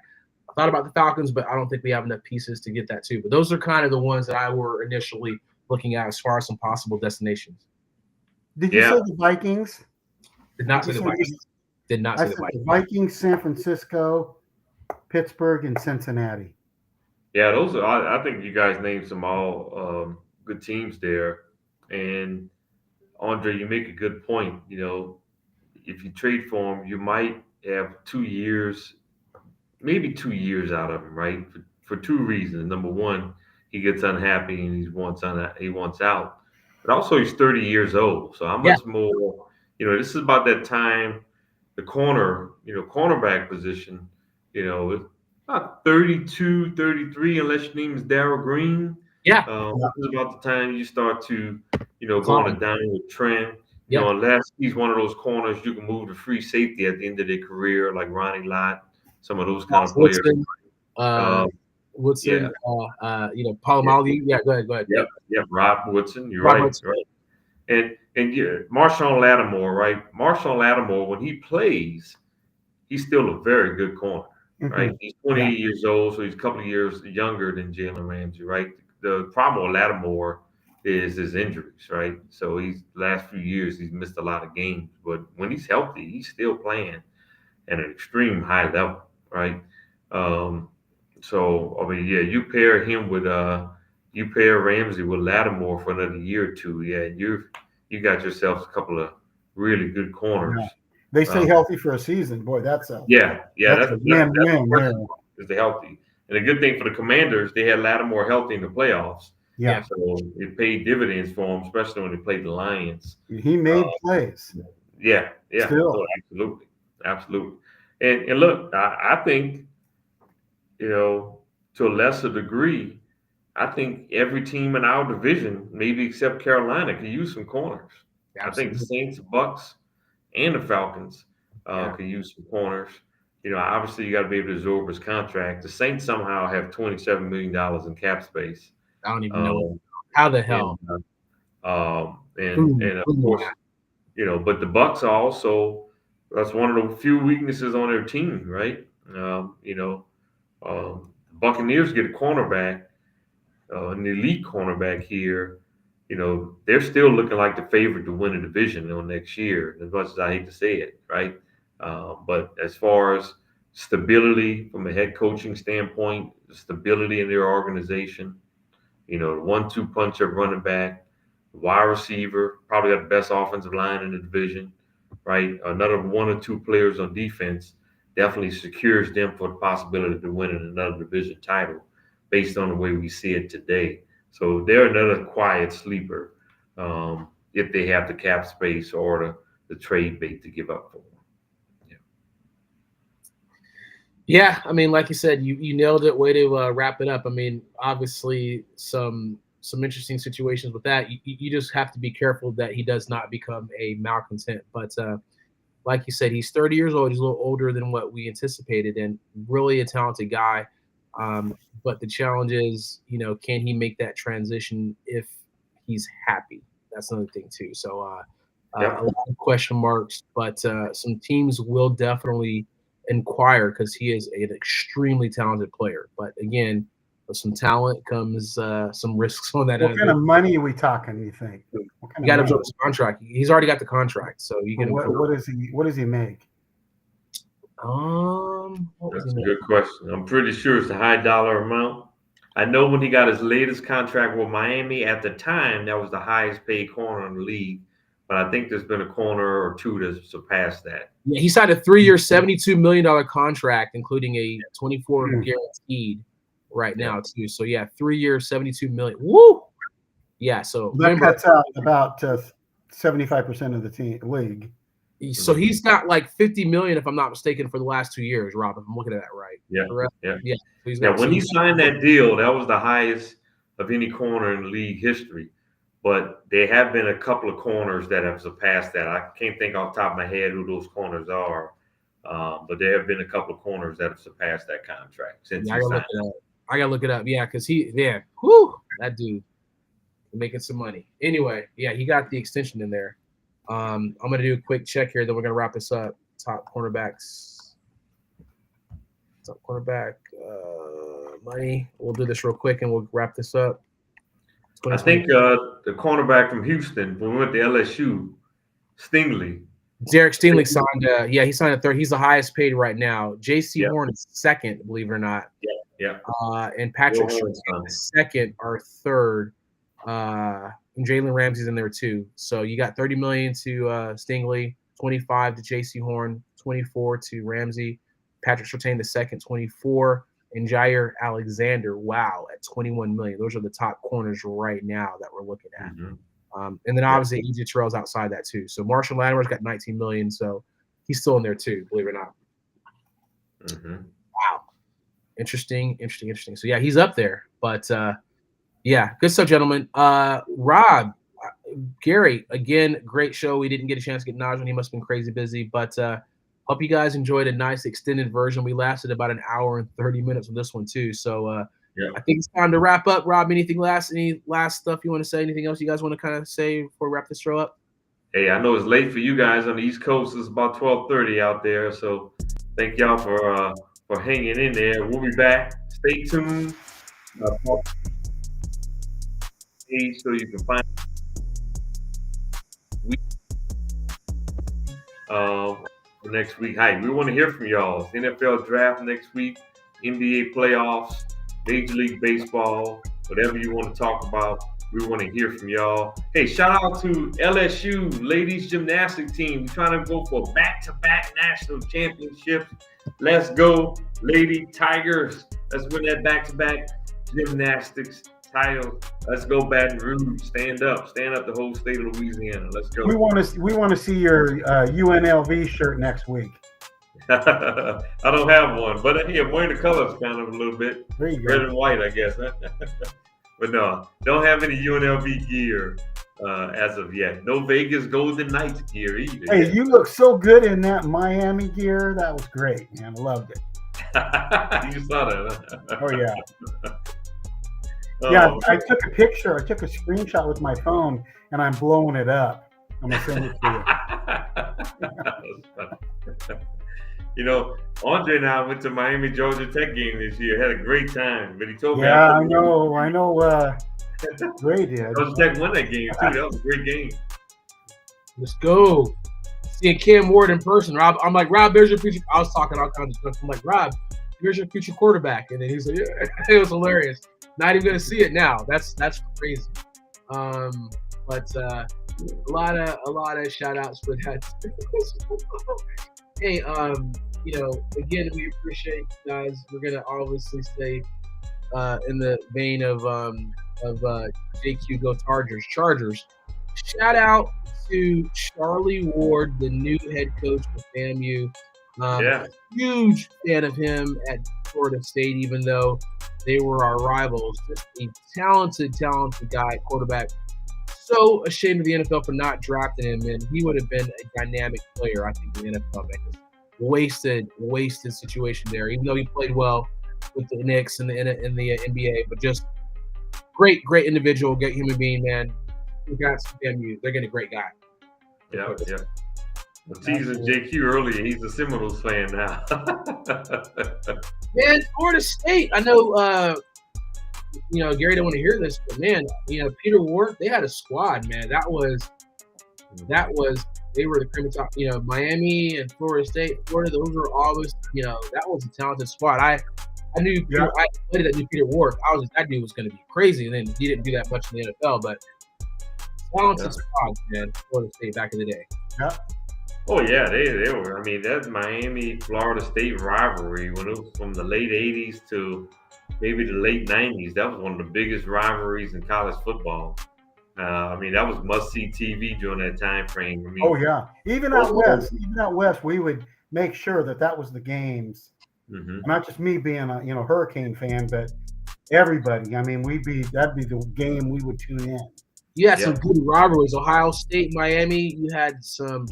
I thought about the Falcons, but I don't think we have enough pieces to get that too. But those are kind of the ones that I were initially looking at as far as some possible destinations. Did you say the Vikings? Did not say the Vikings. Did not say the Vikings. The Vikings, San Francisco, Pittsburgh, and Cincinnati. Yeah, those are. I think you guys named some all good teams there. And Andre, you make a good point. If you trade for him, you might have 2 years, maybe 2 years out of him, right? For two reasons. Number one, he gets unhappy and he wants out. But also, he's 30 years old. So how much more? This is about that time. The cornerback position. It's about 32, 33, unless your name is Darryl Green. Yeah. This is about the time you start to, go on a downward trend. Unless he's one of those corners you can move to free safety at the end of their career, like Ronnie Lott, some of those kind of players. Woodson, Palomalu. Yeah, go ahead. Yep, Rob Woodson. You're right. And Marshawn Lattimore, right? Marshawn Lattimore, when he plays, he's still a very good corner, right? He's 28 years old, so he's a couple of years younger than Jalen Ramsey, right? The problem with Lattimore is his injuries, right? So last few years he's missed a lot of games, but when he's healthy, he's still playing at an extreme high level, right? You pair him with you pair Ramsey with Lattimore for another year or two, you got yourself a couple of really good corners. Yeah. They stay healthy for a season, boy. That's a that's a win-win there. Is they healthy. And the good thing for the Commanders, they had Lattimore healthy in the playoffs. Yeah. So it paid dividends for him, especially when they played the Lions. He made plays. Yeah. Still. So absolutely. And look, I think, to a lesser degree, I think every team in our division, maybe except Carolina, can use some corners. Absolutely. I think the Saints, Bucks, and the Falcons can use some corners. Obviously you got to be able to absorb his contract. The Saints somehow have $27 million in cap space. I don't even know how the hell. And of course, but the Bucks are also, that's one of the few weaknesses on their team, right? Buccaneers get a cornerback, an elite cornerback here. They're still looking like the favorite to win the division next year, as much as I hate to say it, right? But as far as stability from a head coaching standpoint, stability in their organization, the 1-2 punch of running back, wide receiver, probably got the best offensive line in the division, right? Another 1 or 2 players on defense definitely secures them for the possibility to win another division title based on the way we see it today. So they're another quiet sleeper if they have the cap space or the trade bait to give up for them. Yeah, I mean, like you said, you nailed it. Way to wrap it up. I mean, obviously some interesting situations with that. You just have to be careful that he does not become a malcontent. But like you said, he's 30 years old. He's a little older than what we anticipated, and really a talented guy. But the challenge is, can he make that transition if he's happy? That's another thing too. So a lot of question marks, but some teams will definitely inquire because he is an extremely talented player. But again, with some talent comes some risks on that. What kind of money are we talking, you think? You got to absorb his contract. He's already got the contract, so you can. What does he make? That's a good question. I'm pretty sure it's a high dollar amount. I know when he got his latest contract with Miami, at the time, that was the highest paid corner in the league, but I think there's been a corner or two that's surpassed that. Yeah, he signed a 3-year, $72 million contract, including a 24 Mm. guaranteed right now too. So yeah, 3 years, $72 million. Woo! Yeah, so That cuts out about 75% of the league. So he's got like $50 million, if I'm not mistaken, for the last 2 years, Rob. If I'm looking at that right. Yeah, correct? yeah. Yeah. So Yeah, when he signed that deal, that was the highest of any corner in league history. But there have been a couple of corners that have surpassed that. I can't think off the top of my head who those corners are, but there have been a couple of corners that have surpassed that contract since he signed. I gotta look it up. Yeah, because that dude making some money. Anyway, yeah, he got the extension in there. I'm gonna do a quick check here, then we're gonna wrap this up. Top cornerbacks. Top cornerback money. We'll do this real quick and we'll wrap this up. I think the cornerback from Houston, when we went to LSU, Stingley. Derek Stingley signed. He signed a third. He's the highest paid right now. J.C. Horn is second, believe it or not. Yeah. And Patrick Surtain is second or third. And Jalen Ramsey's in there too. So you got $30 million to Stingley, 25 to J.C. Horn, 24 to Ramsey, Patrick Surtain the second, 24, and Jair Alexander. Wow, at $21 million. Those are the top corners right now that we're looking at. Mm-hmm. And then obviously EJ Terrell's outside that too. So Marshall Latimer's got $19 million, so he's still in there too, believe it or not. Mm-hmm. Wow, interesting. So yeah, he's up there, but. Yeah, good stuff, gentlemen. Rob, Gary, again, great show. We didn't get a chance to get Najee. He must have been crazy busy, but hope you guys enjoyed a nice extended version. We lasted about an hour and 30 minutes with this one too. So I think it's time to wrap up. Rob, any last stuff you want to say? Anything else you guys want to kind of say before we wrap this show up? Hey, I know it's late for you guys on the East Coast. It's about 12:30 out there. So thank y'all for hanging in there. We'll be back. Stay tuned. So you can find for next week. Hi, we want to hear from y'all. NFL draft next week, NBA playoffs, Major League Baseball, whatever you want to talk about. We want to hear from y'all. Hey, shout out to LSU ladies gymnastics team. We're trying to go for back-to-back national championships. Let's go, Lady Tigers. Let's win that back-to-back gymnastics title. Let's go, Baton Rouge. Stand up the whole state of Louisiana. Let's go. We want to see your UNLV shirt next week. I don't have one, but I'm wearing the colors kind of a little bit, red and white, I guess. But no, don't have any UNLV gear as of yet. No Vegas Golden Knights gear either. Hey, you look so good in that Miami gear. That was great, man. I loved it. You saw that? Oh yeah. Yeah, I took a picture. I took a screenshot with my phone, and I'm blowing it up. I'm gonna send it to you. You know, Andre and I went to Miami Georgia Tech game this year. Had a great time, but he told me. Yeah, I know. Great, yeah. Georgia Tech won that game too. That was a great game. Let's go. Seeing Cam Ward in person, Rob. I'm like, Rob, there's your future. I was talking all kinds of stuff. I'm like, Rob, here's your future quarterback, and then he's like, yeah. It was hilarious. Not even gonna see it now. That's crazy. But a lot of shout outs for that. Hey, again, we appreciate you guys. We're gonna obviously stay in the vein of JQ Go Chargers. Shout out to Charlie Ward, the new head coach for FAMU. Huge fan of him at Florida State, even though they were our rivals. Just a talented guy, quarterback. So ashamed of the NFL for not drafting him, and he would have been a dynamic player, I think, in the NFL. Man. Wasted situation there, even though he played well with the Knicks and the NBA, but just great individual, great human being, man. Congrats to FAMU. They're getting a great guy. Yeah. I'm teasing JQ earlier. He's a Seminoles fan now. Man, Florida State. I know, Gary don't want to hear this, but man, Peter Ward, they had a squad, man. That was they were the cream of top. Miami and Florida State, Florida. Those were always, that was a talented squad. I knew I played that new Peter Ward. That dude was going to be crazy, and then he didn't do that much in the NFL, but. Talented squad, man. Florida State back in the day. Yeah. Oh yeah, they were. I mean, that Miami Florida State rivalry when it was from the late '80s to maybe the late '90s. That was one of the biggest rivalries in college football. I mean, that was must-see TV during that time frame. I mean, Oh yeah. Even out west, we would make sure that was the games. Mm-hmm. Not just me being a Hurricane fan, but everybody. I mean, that'd be the game we would tune in. You had some good rivalries. Ohio State, Miami. You had some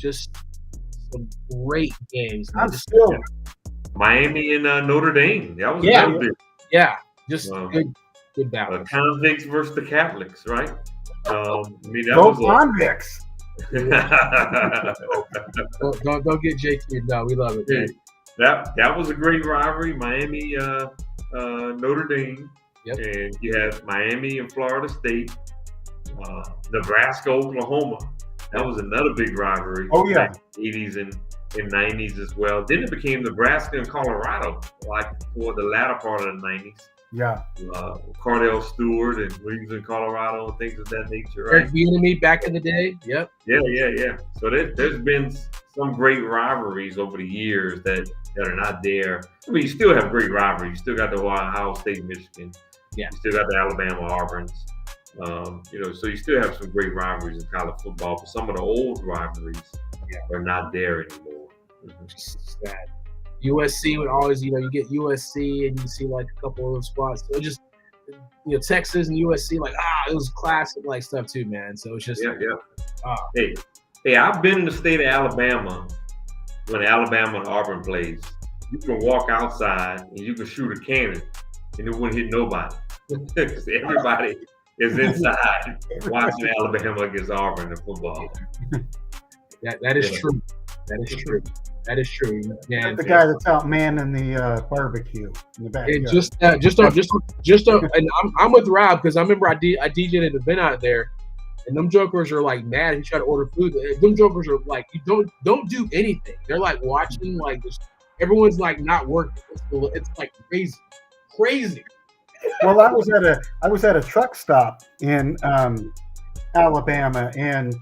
great games. I'm still Miami and Notre Dame. That was another big. Yeah, just good battle. Convicts versus the Catholics, right? I mean, that go was convicts. Don't get JT. No, we love it. That was a great rivalry. Miami, Notre Dame, and you had Miami and Florida State, Nebraska, Oklahoma. That was another big rivalry. Oh yeah, 80s and 90s as well. Then it became Nebraska and Colorado, like for the latter part of the 90s. Yeah. Cardell Stewart and Williams in Colorado and things of that nature, right? Eric Bieniemy back in the day. Yep. Yeah. So there's been some great rivalries over the years that are not there. I mean, you still have great rivalries. You still got the Ohio State, Michigan. Yeah. You still got the Alabama Auburns. So you still have some great rivalries in college football, but some of the old rivalries are not there anymore. Sad. USC would always, you get USC and you see like a couple of those spots. So just, Texas and USC, like, it was classic like stuff too, man. So it's just Hey, I've been in the state of Alabama when Alabama and Auburn plays. You can walk outside and you can shoot a cannon and it wouldn't hit nobody because everybody is inside watching Alabama against Auburn in football. That is true. That is true. That is true. Yeah, the guy that's out manning the barbecue in the back. And I'm with Rob because I remember I DJ'd an event out there, and them jokers are like mad. He tried to order food. Them jokers are like, you don't do anything. They're like watching, like everyone's like not working. It's like crazy. Well, I was at a truck stop in Alabama, and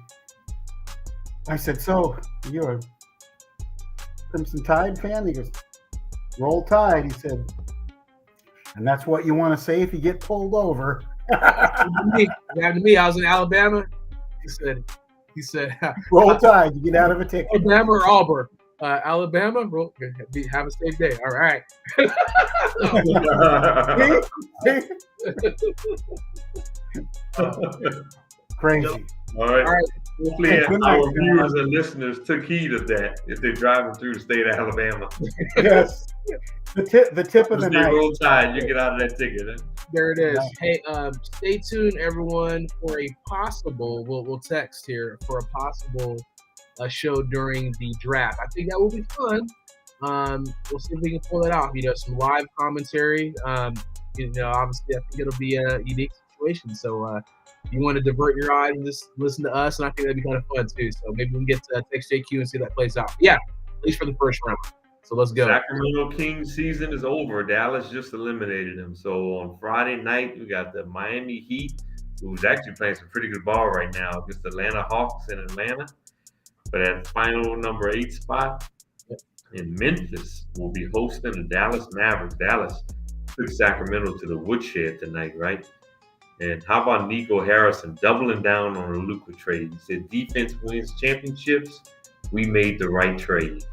I said, "So you're a Crimson Tide fan?" He goes, "Roll Tide." He said, "And that's what you want to say if you get pulled over." It happened to me. I was in Alabama. He said, "Roll Tide, you get out of a ticket." Alabama or Auburn? Alabama. Have a safe day. All right. Crazy. All right. Hopefully our viewers and listeners took heed of that if they're driving through the state of Alabama. Yes. The tip of the night. Roll Tide, you get out of that ticket. Huh? There it is. Hey, stay tuned, everyone, for a possible. We'll text here for a possible show during the draft. I think that will be fun. We'll see if we can pull it off. Some live commentary. Obviously, I think it'll be a unique situation. So. You want to divert your eyes and just listen to us, and I think that'd be kind of fun too. So maybe we can get to text JQ and see that plays out. Yeah, at least for the first round. So let's go. Sacramento Kings season is over. Dallas just eliminated them. So on Friday night, we got the Miami Heat, who's actually playing some pretty good ball right now against the Atlanta Hawks in Atlanta. But at final number 8 spot, in Memphis will be hosting the Dallas Mavericks. Dallas took Sacramento to the woodshed tonight, right? And how about Nico Harrison doubling down on a Luka trade? He said, "Defense wins championships. We made the right trade."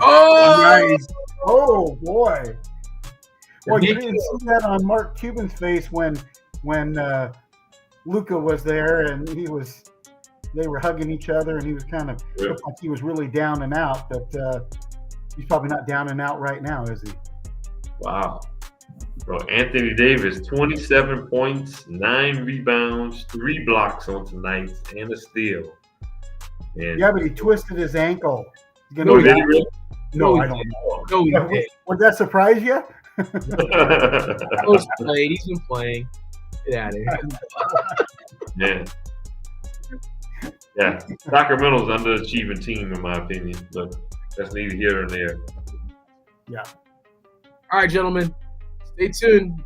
Oh, nice. Oh boy. Well, you didn't see that on Mark Cuban's face when Luka was there and they were hugging each other and he was kind of looked like he was really down and out, but he's probably not down and out right now, is he? Wow. Bro, Anthony Davis, 27 points, 9 rebounds, 3 blocks on tonight, and a steal. And yeah, but he twisted his ankle. No, did he really? No, I don't know. No, he did. Would that surprise you? He's been playing. Get out of here. Yeah. Sacramento's underachieving team, in my opinion, but that's neither here nor there. Yeah. All right, gentlemen. Stay tuned.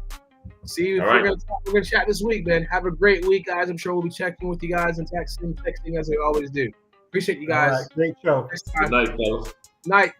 See if All we're right. gonna chat this week, man. Have a great week, guys. I'm sure we'll be checking with you guys and texting as we always do. Appreciate you All guys. right, great show. Next Good time. night, fellas. Night.